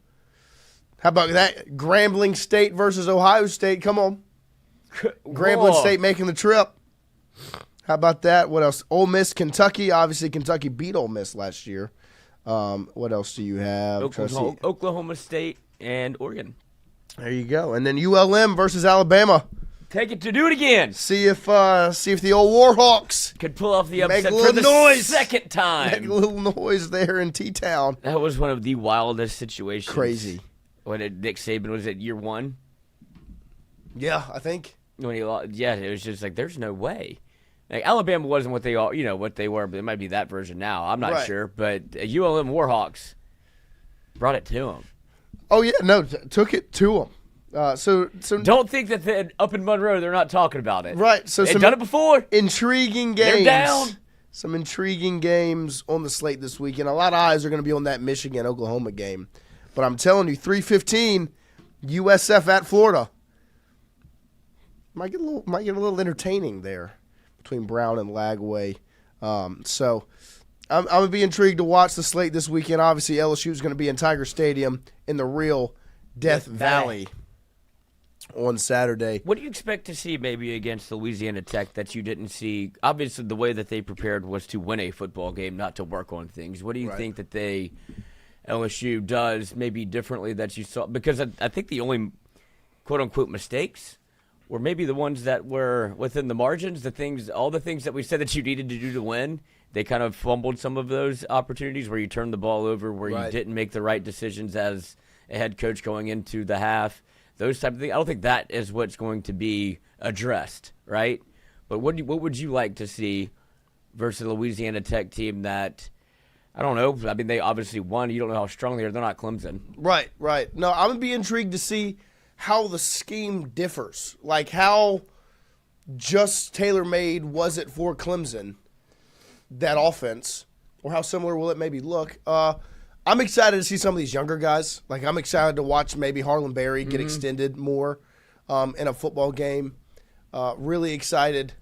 How about that? Grambling State versus Ohio State. Come on. Grambling State making the trip. How about that? What else? Ole Miss, Kentucky. Obviously, Kentucky beat Ole Miss last year. What else do you have? Oklahoma State and Oregon. There you go. And then ULM versus Alabama. Take it to do it again. See if the old Warhawks could pull off the upset make a for little the noise. Second time. Make a little noise there in T-Town. That was one of the wildest situations. Crazy. When Nick Saban was at year 1. Yeah, I think. When he lost, it was just there's no way. Alabama wasn't what they are, what they were, but it might be that version now. I'm not sure, but ULM Warhawks brought it to them. Oh yeah, no, took it to them. So don't think that up in Monroe they're not talking about it. Right. So they've done it before. Intriguing games. They're down. Some intriguing games on the slate this weekend. A lot of eyes are going to be on that Michigan-Oklahoma game. But I'm telling you, 3:15, USF at Florida. Might get a little entertaining there between Brown and Lagway. So I'm going to be intrigued to watch the slate this weekend. Obviously, LSU is going to be in Tiger Stadium in the real Death Valley on Saturday. What do you expect to see maybe against Louisiana Tech that you didn't see? Obviously, the way that they prepared was to win a football game, not to work on things. What do you think that LSU does maybe differently that you saw? Because I think the only quote-unquote mistakes were maybe the ones that were within the margins, all the things that we said that you needed to do to win, they kind of fumbled some of those opportunities where you turned the ball over, where you didn't make the right decisions as a head coach going into the half. Those type of things. I don't think that is what's going to be addressed, right? But what would you like to see versus the Louisiana Tech team that, I don't know, I mean, they obviously won. You don't know how strong they are. They're not Clemson. Right. No, I'm going to be intrigued to see how the scheme differs. Like, how just tailor-made was it for Clemson, that offense, or how similar will it maybe look? I'm excited to see some of these younger guys. Like, I'm excited to watch maybe Harlan Berry get extended more in a football game. Really excited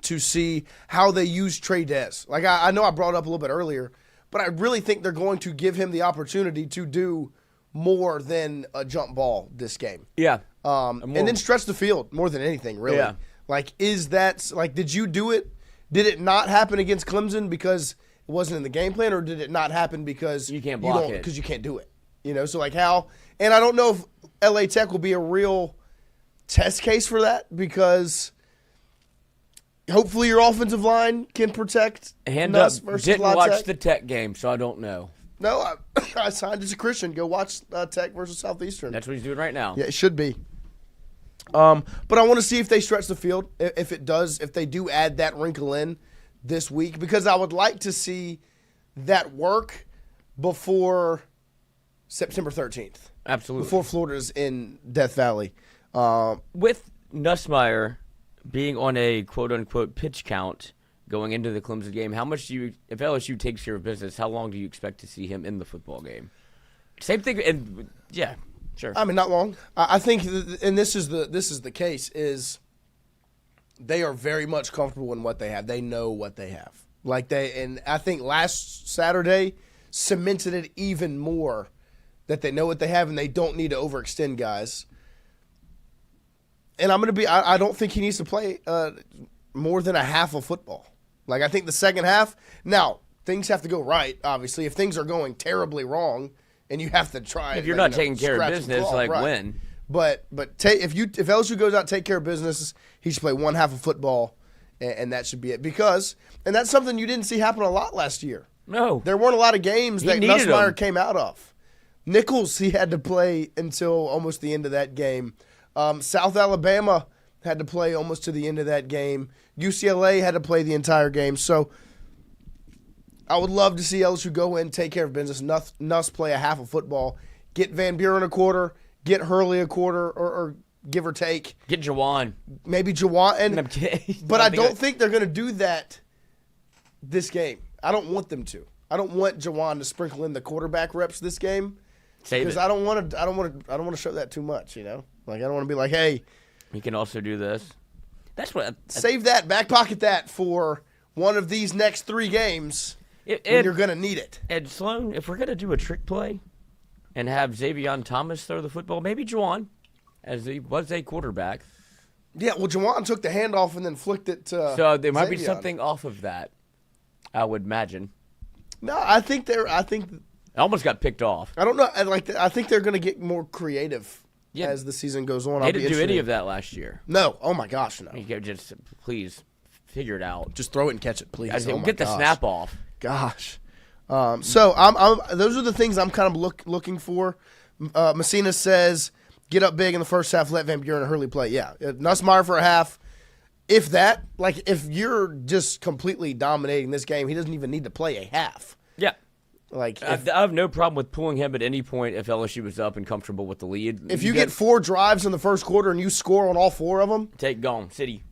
to see how they use Trey Dez. Like, I know I brought it up a little bit earlier, but I really think they're going to give him the opportunity to do more than a jump ball this game. Yeah. And then stretch the field more than anything, really. Yeah. Like, did you do it? Did it not happen against Clemson because it wasn't in the game plan, or did it not happen because you can't block it? Because you can't do it. So like how – and I don't know if LA Tech will be a real test case for that, because hopefully your offensive line can protect Hand Nuss up, versus didn't La watch Tech. the Tech game, so I don't know. No, I signed as a Christian. Go watch Tech versus Southeastern. That's what he's doing right now. Yeah, it should be. But I want to see if they stretch the field, if they do add that wrinkle in this week, because I would like to see that work before September 13th. Absolutely. Before Florida's in Death Valley. With Nussmeier being on a quote-unquote pitch count going into the Clemson game, how much if LSU takes care of business, how long do you expect to see him in the football game? Same thing, and yeah, sure. I mean, not long. I think, and this is the case, is they are very much comfortable in what they have. They know what they have. And I think last Saturday cemented it even more that they know what they have and they don't need to overextend guys. And I don't think he needs to play more than a half of football. Like, I think the second half, now, things have to go right, obviously. If things are going terribly wrong and you have to try. If you're not taking care of business, win. But if LSU goes out and take care of business, he should play one half of football, and that should be it. And that's something you didn't see happen a lot last year. No. There weren't a lot of games that needed Nussmeier came out of. Nichols, he had to play until almost the end of that game. South Alabama had to play almost to the end of that game. UCLA had to play the entire game. So I would love to see LSU go in, take care of business, Nuss play a half of football, get Van Buren a quarter, get Hurley a quarter, or give or take. Get Jawan. Maybe Jawan. But I don't think they're going to do that this game. I don't want them to. I don't want Jawan to sprinkle in the quarterback reps this game. Because I don't want to show that too much, Like, I don't want to be like, hey, he can also do this. That's what save that, back pocket that for one of these next 3 games when you're going to need it. And Sloan, if we're going to do a trick play and have Xavion Thomas throw the football, maybe Jawan, as he was a quarterback. Yeah, well, Jawan took the handoff and then flicked it to So there might be Xavion. something off of that, I would imagine. No, I think I almost got picked off. I don't know. I think they're going to get more creative as the season goes on. They didn't do any of that last year. No. Oh, my gosh, no. You could just, please, figure it out. Just throw it and catch it, please. Get the snap off. Gosh. So I'm those are the things I'm kind of looking for. Messina says, get up big in the first half, let Van Buren and Hurley play. Yeah. Nussmeier for a half. If you're just completely dominating this game, he doesn't even need to play a half. Yeah. Like, I have no problem with pulling him at any point if LSU was up and comfortable with the lead. If you get 4 drives in the first quarter and you score on all 4 of them, take gone. City.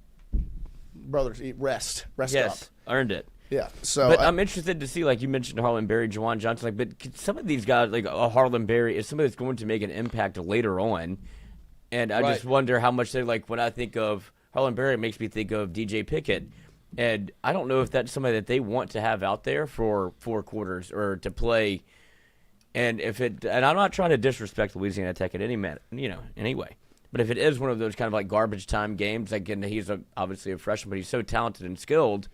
Brothers, rest up. Yes, earned it. Yeah. So, but I'm interested to see, like you mentioned, Harlan Berry, Jawan Johnson. But some of these guys, like Harlan Berry, is somebody that's going to make an impact later on. And I just wonder how much they like. When I think of Harlan Berry, it makes me think of DJ Pickett. And I don't know if that's somebody that they want to have out there for 4 quarters or to play. And I'm not trying to disrespect Louisiana Tech in any way. But if it is one of those kind of like garbage time games, again, he's obviously a freshman, but he's so talented and skilled.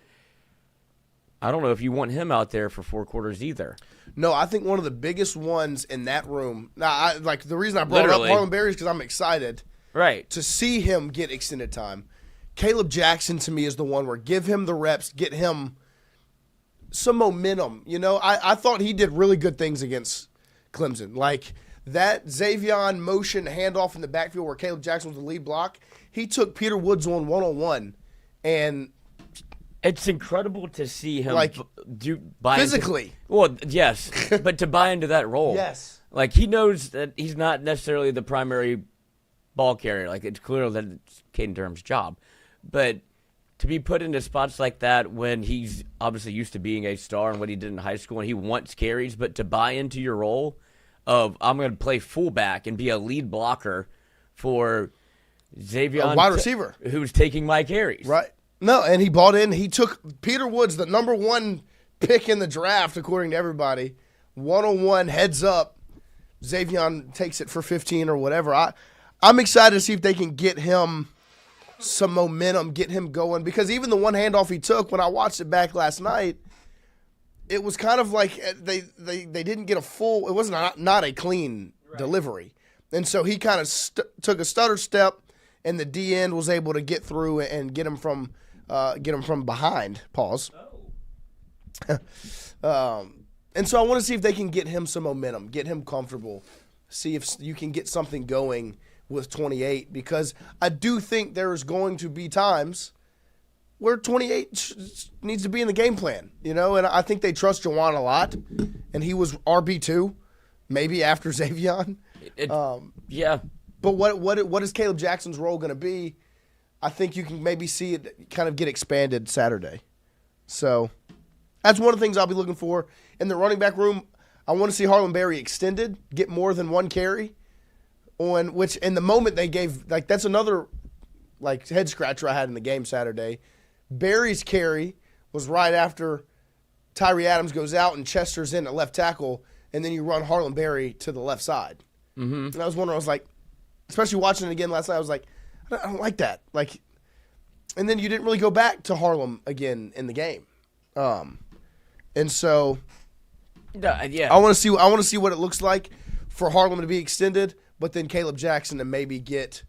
I don't know if you want him out there for 4 quarters either. No, I think one of the biggest ones in that room. Now, the reason I brought up Harlan Berry is because I'm excited, to see him get extended time. Caleb Jackson, to me, is the one where give him the reps, get him some momentum. You know, I thought he did really good things against Clemson. Like that Xavion motion handoff in the backfield where Caleb Jackson was the lead block. He took Peter Woods on one-on-one, and it's incredible to see him buy physically. Yes, but to buy into that role. Yes. Like, he knows that he's not necessarily the primary ball carrier. Like, it's clear that it's Caden Durham's job. But to be put into spots like that when he's obviously used to being a star and what he did in high school and he wants carries, but to buy into your role of I'm going to play fullback and be a lead blocker for Xavion, a wide receiver who's taking my carries. Right. No, and he bought in. He took Peter Woods, the number 1 pick in the draft, according to everybody. 101 heads up. Xavion takes it for 15 or whatever. I'm excited to see if they can get him some momentum, get him going. Because even the one handoff he took, when I watched it back last night, it was kind of like they didn't get a full – it was not a clean delivery. And so he kind of took a stutter step, and the D end was able to get through and get him from behind. Pause. And so I want to see if they can get him some momentum, get him comfortable, see if you can get something going with 28, because I do think there's going to be times where 28 needs to be in the game plan, you know, and I think they trust Juwan a lot, and he was RB2, maybe after Xavion. Yeah. But what is Caleb Jackson's role going to be? I think you can maybe see it kind of get expanded Saturday. So that's one of the things I'll be looking for. In the running back room, I want to see Harlan Berry extended, get more than one carry, on which in the moment they gave, like, that's another like head scratcher I had in the game Saturday. Berry's carry was right after Tyree Adams goes out and Chester's in at left tackle, and then you run Harlan Berry to the left side. Mm-hmm. And I was wondering, I was like, especially watching it again last night, I was like, I don't like that. Like, and then you didn't really go back to Harlem again in the game. And so yeah. I want to see what it looks like for Harlem to be extended, but then Caleb Jackson to maybe get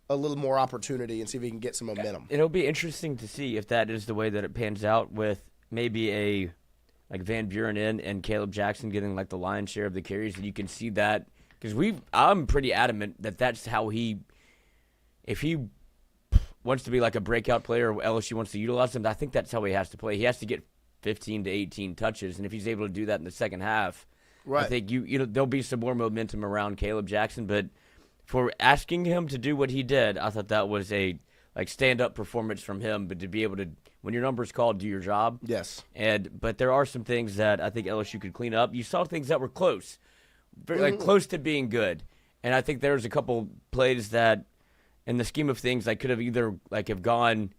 a little more opportunity and see if he can get some momentum. It'll be interesting to see if that is the way that it pans out, with maybe a like Van Buren in and Caleb Jackson getting like the lion's share of the carries, and you can see that because I'm pretty adamant that that's how if he wants to be like a breakout player or LSU wants to utilize him, I think that's how he has to play. He has to get 15 to 18 touches, and if he's able to do that in the second half, right. I think there'll be some more momentum around Caleb Jackson. But for asking him to do what he did, I thought that was a like stand-up performance from him. But to be able to, when your number's called, do your job. Yes. But there are some things that I think LSU could clean up. You saw things that were close, like close to being good, and I think there was a couple plays that, in the scheme of things, I could have either like have gone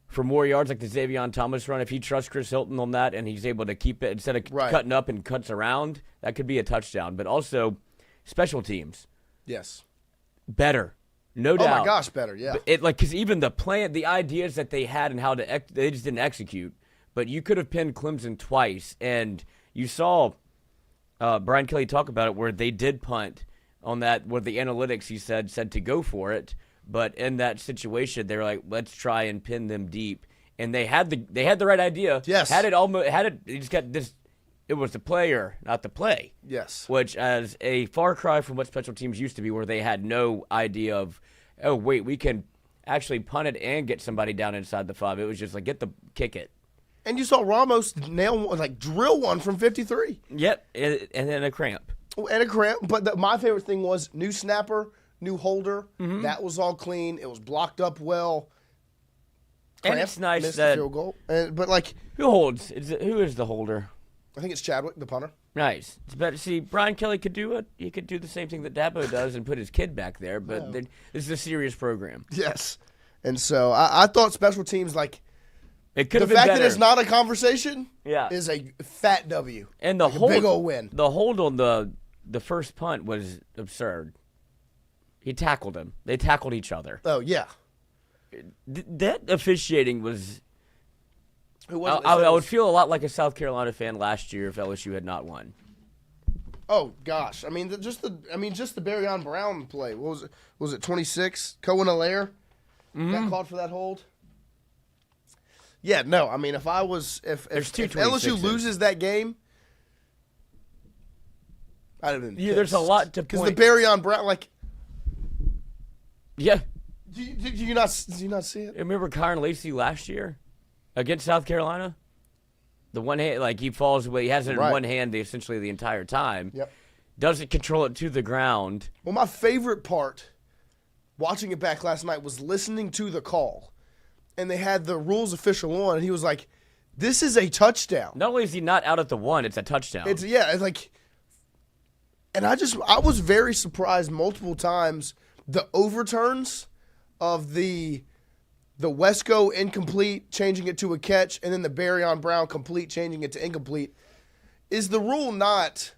for more yards, like the Xavion Thomas run. If he trusts Chris Hilton on that and he's able to keep it instead of cutting up and cuts around, that could be a touchdown. But also, special teams. Yes. Better. No doubt. Oh, my gosh, better, yeah. Because even the plan, the ideas that they had and how they just didn't execute. But you could have pinned Clemson twice, and you saw Brian Kelly talk about it where they did punt on that, where the analytics, he said to go for it. But in that situation, they're like, let's try and pin them deep. And they had the right idea. Yes. They just got this. It was the player, not the play. Yes. Which, as a far cry from what special teams used to be, where they had no idea of, oh, wait, we can actually punt it and get somebody down inside the 5. It was just like, kick it. And you saw Ramos drill one from 53. Yep, and then a cramp. And a cramp. But my favorite thing was new snapper, new holder. Mm-hmm. That was all clean. It was blocked up well. And it's nice that field goal. But like, who holds? Who is the holder? I think it's Chadwick, the punter. Nice. It's better. See, Brian Kelly could do it. He could do the same thing that Dabo does and put his kid back there. But this is a serious program. Yes. And so I thought special teams, like, it could have the been fact better. that it's not a conversation is a fat W. And the hold, a big old win. The hold on the first punt was absurd. He tackled him. They tackled each other. Oh, yeah. That officiating was... I would feel a lot like a South Carolina fan last year if LSU had not won. Oh gosh, I mean just the Barryon Brown play. What was it? Was it 26? Cohen Allaire got called for that hold. Yeah, no. I mean, if LSU loses that game, I'd have been pissed. There's a lot to because point. the Barryon Brown, like, Yeah. do you not see it? Remember Kyron Lacey last year against South Carolina? The one hand, like he falls away. He has it in Right. one hand essentially the entire time. Yep. Doesn't control it to the ground. Well, my favorite part, watching it back last night, was listening to the call, and they had the rules official on, and he was like, "This is a touchdown." Not only is he not out at the one, it's a touchdown. It's like, and I was very surprised multiple times the overturns of the Wesco incomplete, changing it to a catch, and then the Barryon Brown complete, changing it to incomplete. Is the rule not?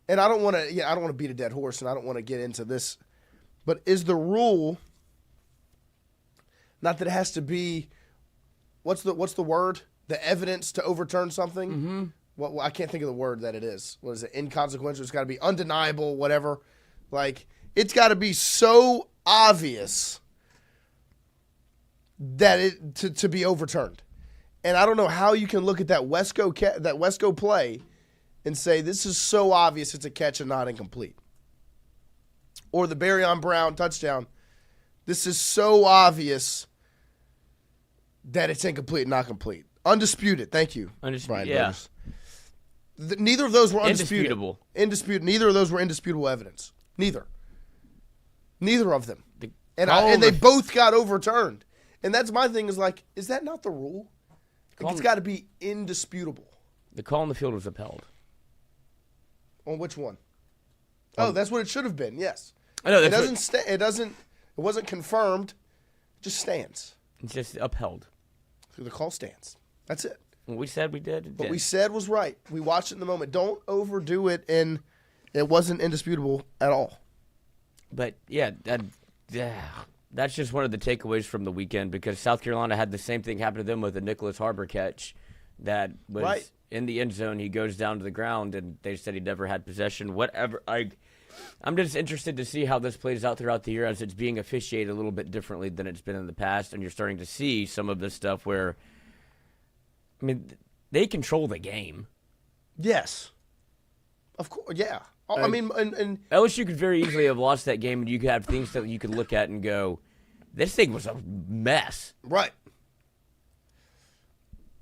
And I don't want to beat a dead horse, and I don't want to get into this, but is the rule not that it has to be? What's the word? The evidence to overturn something. Mm-hmm. Well, I can't think of the word that it is. What is it? Inconsequential. It's got to be undeniable. Whatever. Like, it's got to be so obvious that it to be overturned. And I don't know how you can look at that Wesco play and say this is so obvious it's a catch and not incomplete. Or the Barryon Brown touchdown. This is so obvious that it's incomplete and not complete. Undisputed. Thank you. Undisputed. Brian Yeah. Rogers. Neither of those were undisputed. Indisputable. Neither of those were indisputable evidence. Neither of them. And they both got overturned. And that's my thing is like, is that not the rule? Like, it's got to be indisputable. The call on the field was upheld. On which one? Oh, that's what it should have been. Yes. I know. It wasn't confirmed. It just stands. It's just upheld. So the call stands. That's it. What we said we did. What we said was right. We watched it in the moment. Don't overdo it, and it wasn't indisputable at all. But yeah, that's just one of the takeaways from the weekend because South Carolina had the same thing happen to them with the Nicholas Harbor catch that was in the end zone. He goes down to the ground, and they said he never had possession. Whatever. I'm just interested to see how this plays out throughout the year as it's being officiated a little bit differently than it's been in the past, and you're starting to see some of this stuff where, I mean, they control the game. Yes. Of course, yeah. I mean, and LSU could very easily have lost that game, and you could have things that you could look at and go, this thing was a mess. Right.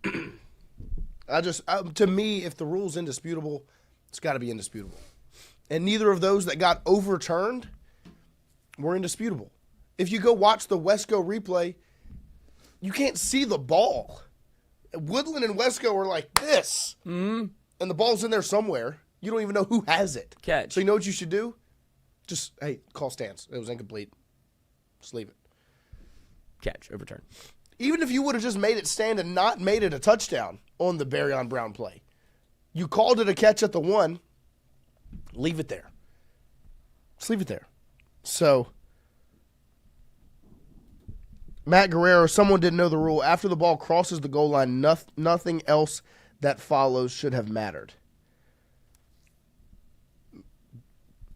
To me, if the rule's indisputable, it's got to be indisputable. And neither of those that got overturned were indisputable. If you go watch the Wesco replay, you can't see the ball. Woodland and Wesco are like this. Mm-hmm. And the ball's in there somewhere. You don't even know who has it. Catch. So you know what you should do? Just, hey, call stands. It was incomplete. Just leave it. Catch, overturn. Even if you would have just made it stand and not made it a touchdown on the Barryon Brown play, you called it a catch at the one, leave it there. Just leave it there. So, Matt Guerrero, someone didn't know the rule. After the ball crosses the goal line, nothing else that follows should have mattered.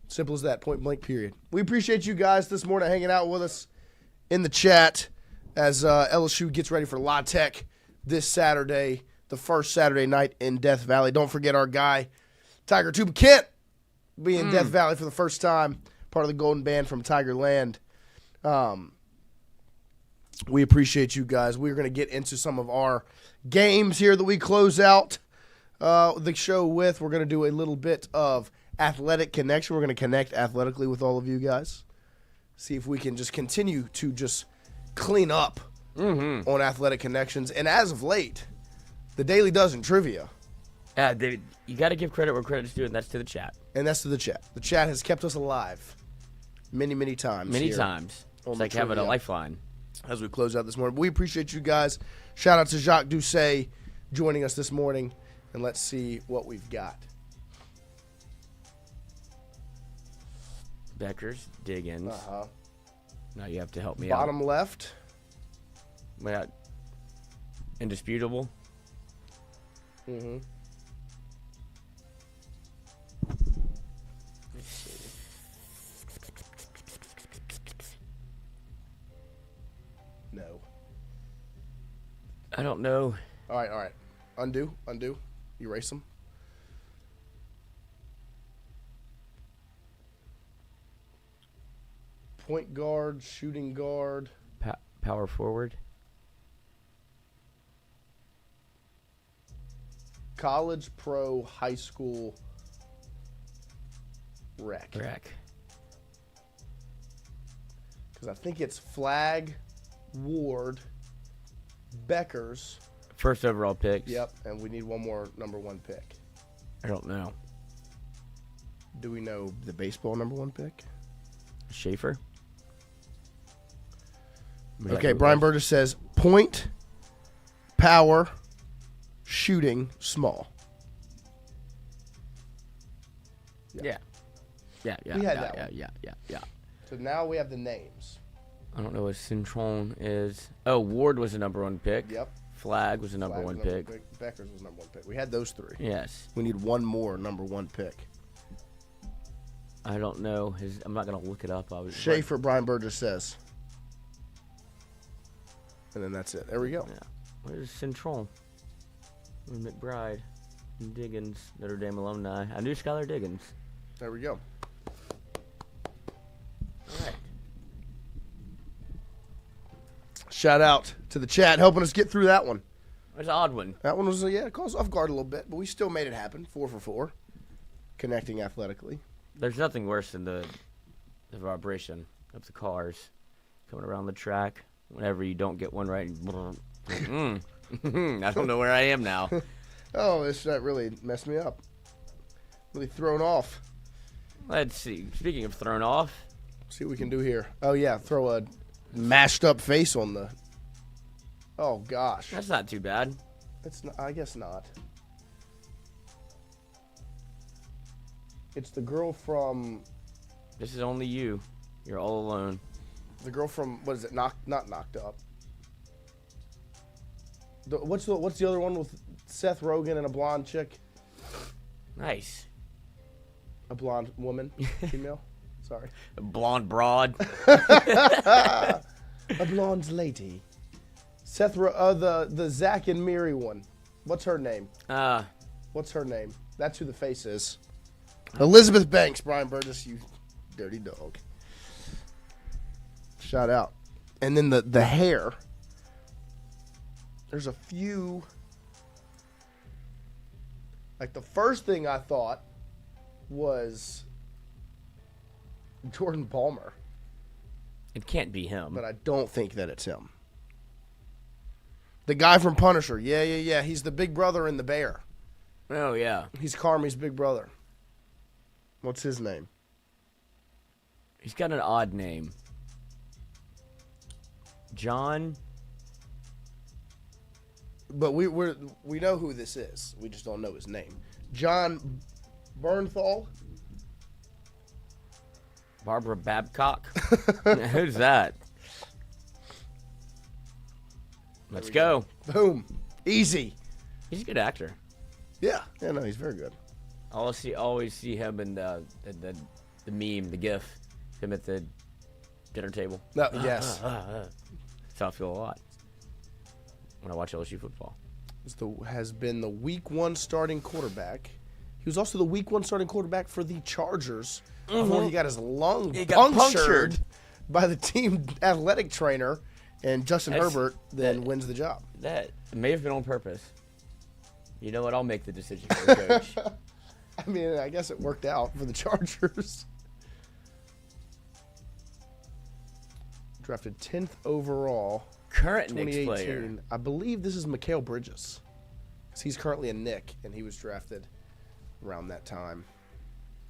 Simple as that, point blank, period. We appreciate you guys this morning hanging out with us in the chat as LSU gets ready for La Tech this Saturday, the first Saturday night in Death Valley. Don't forget our guy, Tiger Tuba Kent, will be in Death Valley for the first time, part of the Golden Band from Tiger Land. We appreciate you guys. We're going to get into some of our games here that we close out the show with. We're going to do a little bit of athletic connection. We're going to connect athletically with all of you guys. See if we can just continue to just clean up on athletic connections. And as of late, the Daily Dozen trivia. David, you got to give credit where credit's due, and that's to the chat. And that's to the chat. The chat has kept us alive many, many times. Many times. It's like having a lifeline. As we close out this morning. We appreciate you guys. Shout out to Jacques Doucet joining us this morning. And let's see what we've got. Beckers, Diggins. Now you have to help me Bottom out. left. We got indisputable. Mm-hmm. No. I don't know. All right. Undo. Erase them. Point guard, shooting guard. Power forward. College, pro, high school, rec. Because I think it's Flag, Ward, Beckers. First overall picks. Yep, and we need one more number 1 pick. I don't know. Do we know the baseball number 1 pick? Schaefer. Okay, Brian Burgess says point, power, shooting, small. Yeah. We had that one. Yeah. So now we have the names. I don't know what Cintron is. Oh, Ward was the number 1 pick. Yep. Flag was the number Flag 1 was number pick. Beckers was number 1 pick. We had those 3. Yes. We need one more number 1 pick. I don't know. I'm not going to look it up. Schaefer, Brian Burgess says. And then that's it. There we go. Yeah. Where's Cintron? McBride. Diggins. Notre Dame alumni. I knew Skylar Diggins. There we go. All right. Shout out to the chat helping us get through that one. It was an odd one. That one was, it caught us off guard a little bit, but we still made it happen. 4 for 4. Connecting athletically. There's nothing worse than the vibration of the cars coming around the track. Whenever you don't get one right, I don't know where I am now. Oh, that really messed me up. Really thrown off. Let's see. Speaking of thrown off. See what we can do here. Oh, yeah, throw a mashed up face on the... Oh, gosh. That's not too bad. It's not, I guess not. It's the girl from... This is only you. You're all alone. The girl from, what is it, not Knocked Up. What's the other one with Seth Rogen and a blonde chick? Nice. A blonde woman, female. Sorry. A blonde broad. A blonde lady. The Zach and Miri one. What's her name? What's her name? That's who the face is. Elizabeth Banks, Brian Burgess, you dirty dog. Shout out. And then the hair. There's a few. Like the first thing I thought was Jordan Palmer. It can't be him. But I don't think that it's him. The guy from Punisher. Yeah. He's the big brother in The Bear. Oh, yeah. He's Carmi's big brother. What's his name? He's got an odd name. John. But we know who this is. We just don't know his name. John Bernthal. Barbara Babcock. Who's that? Let's go. Boom. Easy. He's a good actor. Yeah. No, he's very good. I always see him in the meme, the GIF, him at the dinner table. No, yes. That's how I feel a lot when I watch LSU football. Has been the week 1 starting quarterback. He was also the week 1 starting quarterback for the Chargers before he got his lung punctured by the team athletic trainer, and Justin Herbert then wins the job. That may have been on purpose. You know what? I'll make the decision for the coach. I mean, I guess it worked out for the Chargers. Drafted 10th overall. Current Knicks player. I believe this is Mikal Bridges. Because he's currently a Knick, and he was drafted around that time.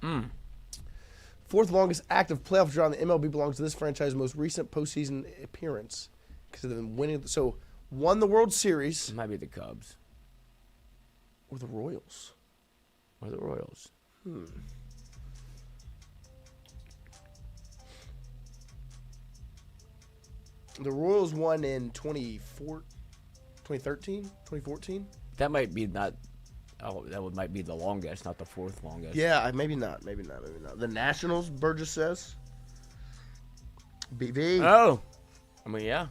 4th longest active playoff draw in the MLB belongs to this franchise's most recent postseason appearance. Because of them winning. So, won the World Series. It might be the Cubs. Or the Royals. The Royals won in 2013, 2014. That might be not. Oh, might be the longest, not the 4th longest. Yeah, maybe not. The Nationals, Burgess says. BV. Oh, I mean, yeah.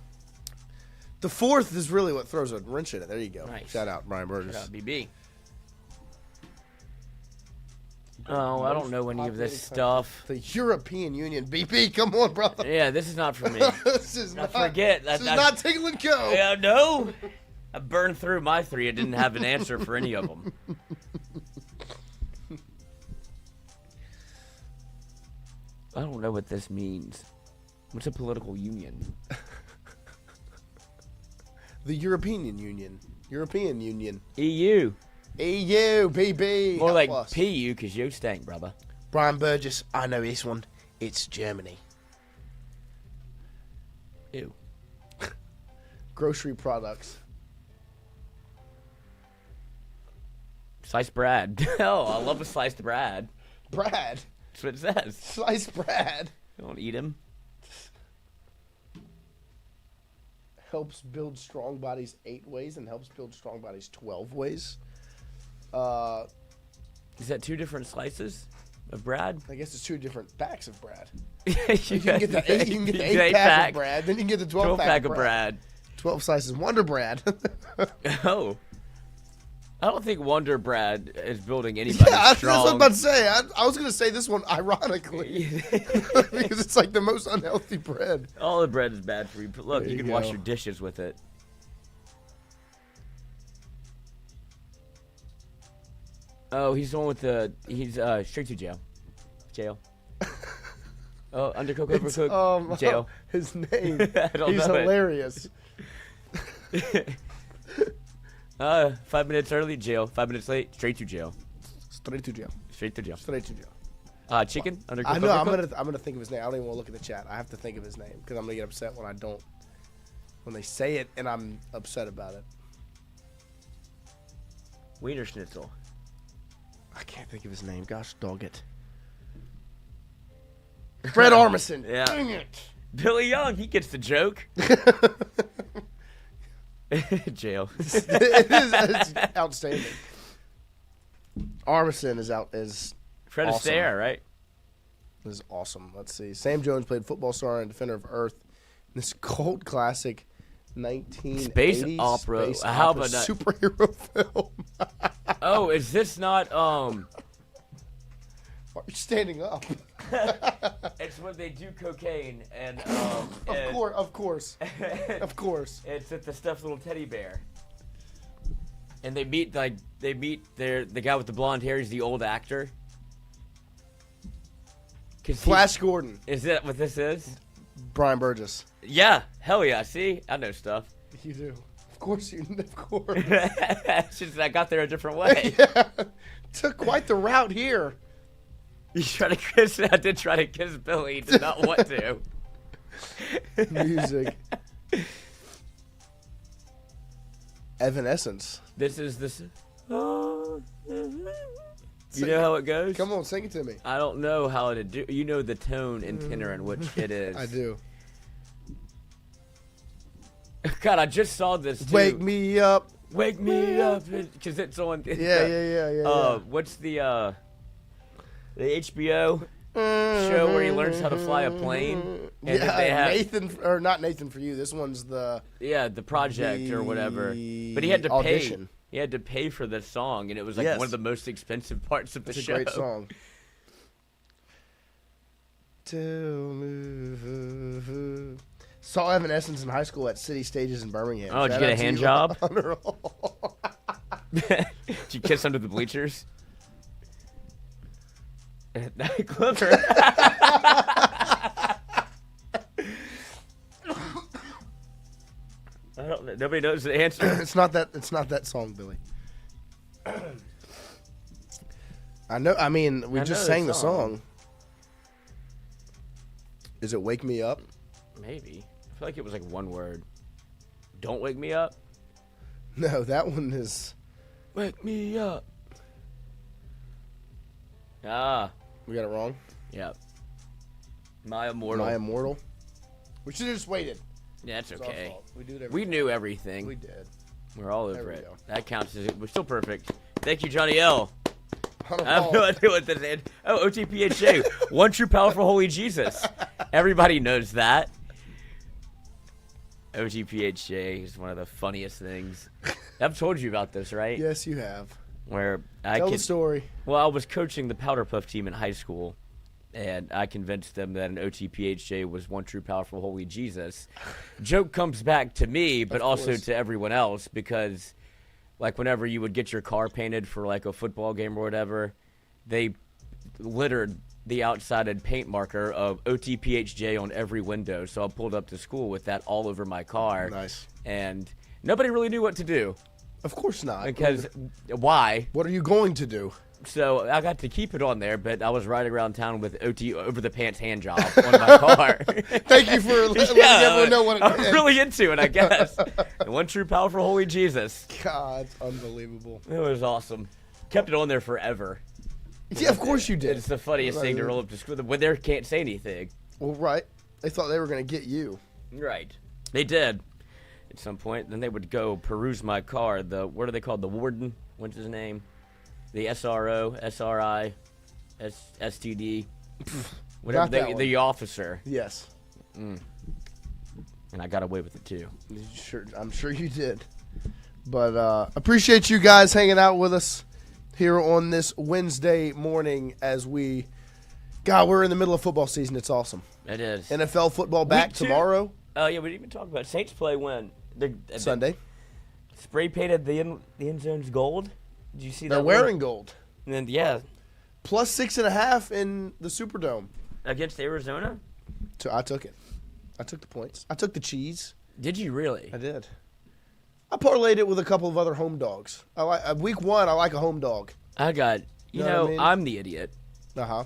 The fourth is really what throws a wrench in it. There you go. Nice. Shout out, Brian Burgess. Shout out, BB. Oh, I don't know any of this stuff. The European Union. BP, come on, brother. Yeah, this is not for me. This is Not not. forget. This is not Tingle and Co. Yeah, no. I burned through my 3. I didn't have an answer for any of them. I don't know what this means. What's a political union? The European Union. European Union. EU. EU, BB. More like Plus. PU, because you stank, brother. Brian Burgess, I know this one. It's Germany. Ew. Grocery products. Sliced bread. Oh, I love a sliced bread. Brad. That's what it says. Sliced Brad. Don't eat him. Helps build strong bodies 8 ways and helps build strong bodies 12 ways. Is that 2 different slices of bread? I guess it's 2 different packs of Brad. you You can get the 8, you can get the 8 pack of Brad, then you can get the 12 pack of bread. 12 slices Wonder Brad. Oh. I don't think Wonder Bread is building anybody Yeah, strong. that's what I'm about to say. I was going to say this one ironically because it's like the most unhealthy bread. All the bread is bad for you. But look, There you you can wash go. your dishes with it. Oh, he's the one with the. He's straight to jail. Jail. Oh, undercooked, overcooked. Jail. His name. I don't He's know it. hilarious. 5 minutes early, jail. 5 minutes late, straight to jail. Straight to jail. Straight to jail. Straight to jail. Chicken, undercooked, I know. overcooked? I'm gonna think of his name. I don't even want to look at the chat. I have to think of his name because I'm gonna get upset when I don't. When they say it and I'm upset about it. Wiener Schnitzel. I can't think of his name. Gosh, dog it. Fred Armisen. Yeah. Dang it. Billy Young, he gets the joke. Jail. It's outstanding. Armisen is out. Is Fred awesome. Astaire, right? This is awesome. Let's see. Sam Jones played football star and Defender of Earth. This cult classic 1980s Space opera. How about that? Superhero film. Oh, is this not Why are you standing up? It's when they do cocaine and Of course. It's at the stuffed little teddy bear. And they meet the guy with the blonde hair. He's the old actor. Flash Gordon. Is that what this is? Brian Burgess. Yeah, hell yeah. See, I know stuff. You do. Of course you. Of course. It's just I got there a different way. Yeah. Took quite the route here. You try to kiss? I did try to kiss Billy. He did not want to. Music. Evanescence. This is this. You know how it goes? Come on, sing it to me. I don't know how to do. You know the tone and tenor in which it is. I do. God, I just saw this too. Wake me up. Wake me up, because it's on. Yeah. What's the HBO show where he learns how to fly a plane? And then they have, Nathan, or not Nathan for you. This one's the the project or whatever. But he had to audition. pay. He had to pay for this song, and it was like Yes. one of the most expensive parts of the It's a show. great song. Saw Evanescence in high school at City Stages in Birmingham. Oh, did you Shout get a out to hand you, job? Hunter. Did you kiss under the bleachers? Clever. I don't know. Nobody knows the answer. It's not that song, Billy. I know. I mean, we I just know sang the the song. song. Is it "Wake Me Up"? Maybe. I feel like it was like one word. Don't wake me up. No, that one is. Wake me up. Ah. We got it wrong. Yep. My Immortal. My Immortal. We should have just waited. Yeah, that's It's our okay. fault. We do it every We time. knew everything. We did. We're all There over we it. go. That counts as we're still perfect. Thank you, Johnny L. On a I have roll. no idea what this is. Oh, OTPHA. One true powerful holy Jesus. Everybody knows that. OTPHJ is one of the funniest things. I've told you about this, right? Yes, you have. Where Tell the story. Well, I was coaching the Powder Puff team in high school, and I convinced them that an OTPHJ was one true, powerful, holy Jesus. Joke comes back to me, but also to everyone else, because, like, whenever you would get your car painted for, like, a football game or whatever, they littered the outside paint marker of OTPHJ on every window. So I pulled up to school with that all over my car. Nice. And nobody really knew what to do. Of course not. Because why? What are you going to do? So I got to keep it on there, but I was riding around town with OT over the pants hand job on my car. Thank you for letting everyone know what it is. I'm really into it, I guess. The one true, powerful, holy Jesus. God, it's unbelievable. It was awesome. Kept it on there forever. Yeah, of course you did. It's the funniest thing to roll up to school when they can't say anything. Well, right. They thought they were going to get you. Right. They did. At some point, then they would go peruse my car. What are they called? The warden? What's his name? The SRO, SRI, STD. Whatever. The officer. Yes. And I got away with it, too. I'm sure you did. But appreciate you guys hanging out with us here on this Wednesday morning as we're in the middle of football season. It's awesome. It is. NFL football back tomorrow. Oh, yeah, we didn't even talk about it. Saints play when? Sunday. Spray painted the end zones gold. Did you see that? They're wearing gold. And then, yeah. Plus 6.5 in the Superdome. Against Arizona? So I took it. I took the points. I took the cheese. Did you really? I did. I parlayed it with a couple of other home dogs. Week 1, I like a home dog. I got, you know, I mean? I'm the idiot. Uh-huh.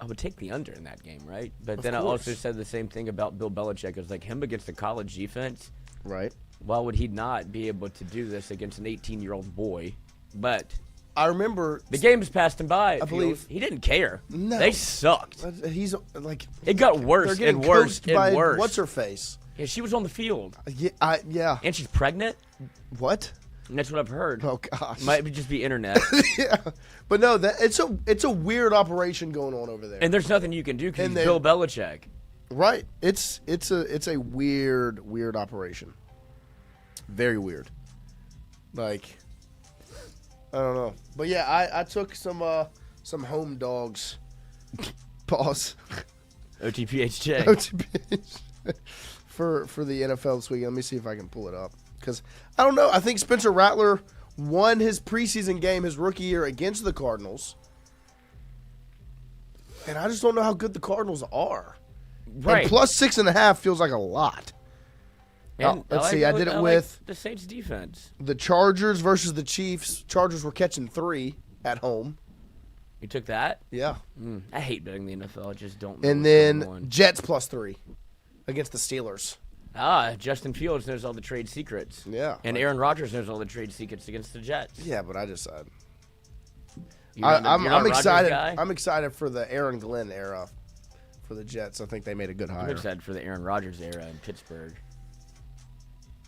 I would take the under in that game, right? But then I also said the same thing about Bill Belichick. It was like him against the college defense. Right. Why would he not be able to do this against an 18-year-old boy? But I remember the game's passed him by. I believe he didn't care. No. They sucked. He's like it got worse and worse and worse. What's her face? Yeah, she was on the field. Yeah. And she's pregnant? What? And that's what I've heard. Oh gosh. Might just be internet. Yeah. But no, it's a weird operation going on over there. And there's nothing you can do because he's Bill Belichick. Right. It's a weird operation. Very weird. Like, I don't know. But yeah, I took some home dogs. Pause. OTPHJ. OTPHJ. For the NFL this weekend. Let me see if I can pull it up. Because, I don't know. I think Spencer Rattler won his preseason game his rookie year against the Cardinals. And I just don't know how good the Cardinals are. Right. And plus 6.5 feels like a lot. Let's see. I did it with the Saints defense. The Chargers versus the Chiefs. Chargers were catching 3 at home. You took that? Yeah. I hate betting the NFL. I just don't know. And then Jets plus 3 against the Steelers. Justin Fields knows all the trade secrets. Yeah. And Aaron Rodgers knows all the trade secrets against the Jets. Yeah, but I just I'm excited. Guy? I'm excited for the Aaron Glenn era for the Jets. I think they made a good hire. I'm excited for the Aaron Rodgers era in Pittsburgh.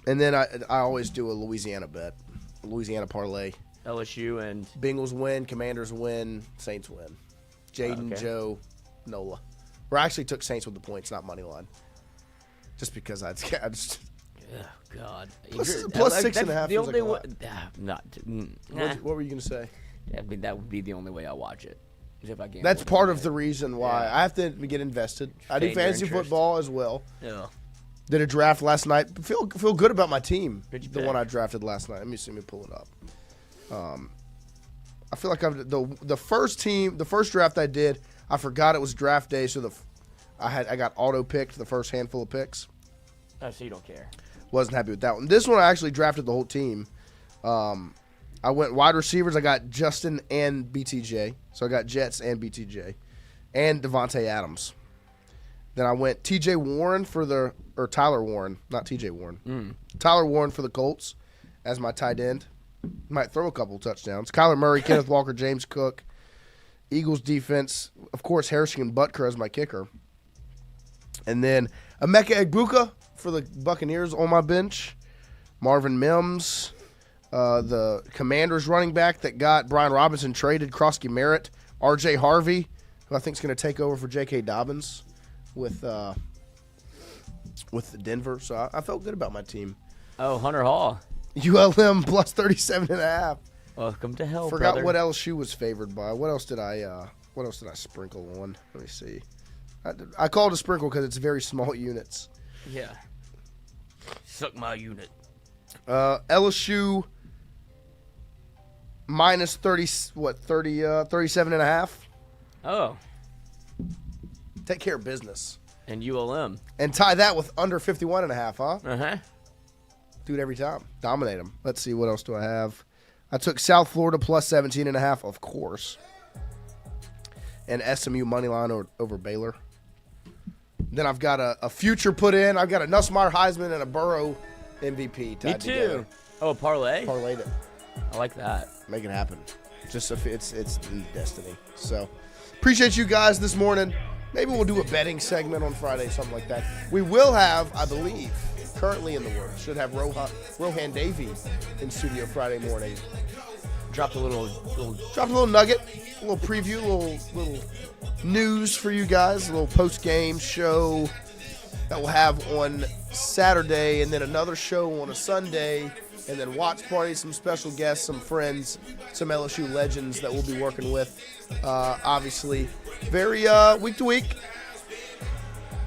And then I always do a Louisiana bet, Louisiana parlay. LSU and Bengals win, Commanders win, Saints win. Jaden, Joe, Nola. Or I actually took Saints with the points, not money line. Just because I just. Oh God. Plus 6.5. The only way. What were you gonna say? I mean, that would be the only way I watch it. If I That's part of the reason why I have to get invested. I do fantasy football as well. Yeah. Did a draft last night. Feel good about my team. The one I drafted last night. Let me pull it up. I feel like the first draft I did. I forgot it was draft day, so I got auto picked the first handful of picks. Oh, so you don't care. Wasn't happy with that one. This one I actually drafted the whole team. I went wide receivers. I got Justin and BTJ, so I got Jets and BTJ, and Devontae Adams. Then I went Tyler Warren, not TJ Warren. Tyler Warren for the Colts as my tight end. Might throw a couple touchdowns. Kyler Murray, Kenneth Walker, James Cook. Eagles defense, of course, Harrison Butker as my kicker. And then Emeka Egbuka for the Buccaneers on my bench. Marvin Mims, the Commanders running back that got Brian Robinson traded, Krosky Merritt. R.J. Harvey, who I think is going to take over for J.K. Dobbins with with Denver, so I felt good about my team. Oh, Hunter Hall. ULM plus 37.5. Welcome to hell, Forgot brother. what LSU was favored by. What else did I sprinkle on? Let me see. I called a sprinkle because it's very small units. Yeah. Suck my unit. LSU minus 37.5. Oh. Take care of business. And ULM. And tie that with under 51.5, huh? Uh-huh. Do it every time. Dominate them. Let's see, what else do I have? I took South Florida plus 17.5, of course. And SMU money line over Baylor. Then I've got a future put in. I've got a Nussmeier Heisman and a Burrow MVP tied Me too. together. Oh, parlay? Parlayed it. I like that. Make it happen. Just if it's destiny. So appreciate you guys this morning. Maybe we'll do a betting segment on Friday, something like that. We will have, I believe, currently in the works, should have Rohan Davey in studio Friday morning. Dropped a little nugget, a little preview, a little news for you guys, a little post-game show that we'll have on Saturday, and then another show on a Sunday, and then watch party, some special guests, some friends, some LSU legends that we'll be working with. Obviously, very week to week,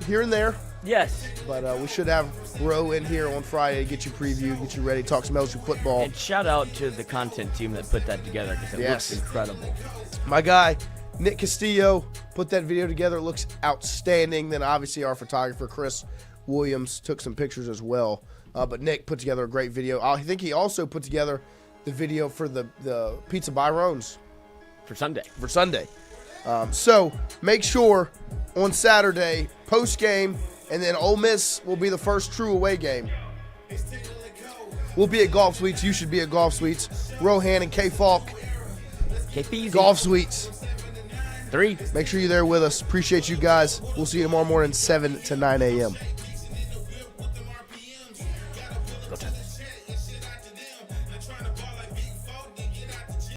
here and there. Yes. But we should have Ro in here on Friday to get you previewed, get you ready, talk some LSU football. And shout out to the content team that put that together because it looks incredible. My guy, Nick Castillo, put that video together. It looks outstanding. Then obviously our photographer, Chris Williams, took some pictures as well. But Nick put together a great video. I think he also put together the video for the Pizza Byrones. For Sunday. So make sure on Saturday, post-game, and then Ole Miss will be the first true away game. We'll be at Golf Suites. You should be at Golf Suites. Rohan and K-Falk. Golf Suites. 3. Make sure you're there with us. Appreciate you guys. We'll see you tomorrow morning, 7 to 9 a.m.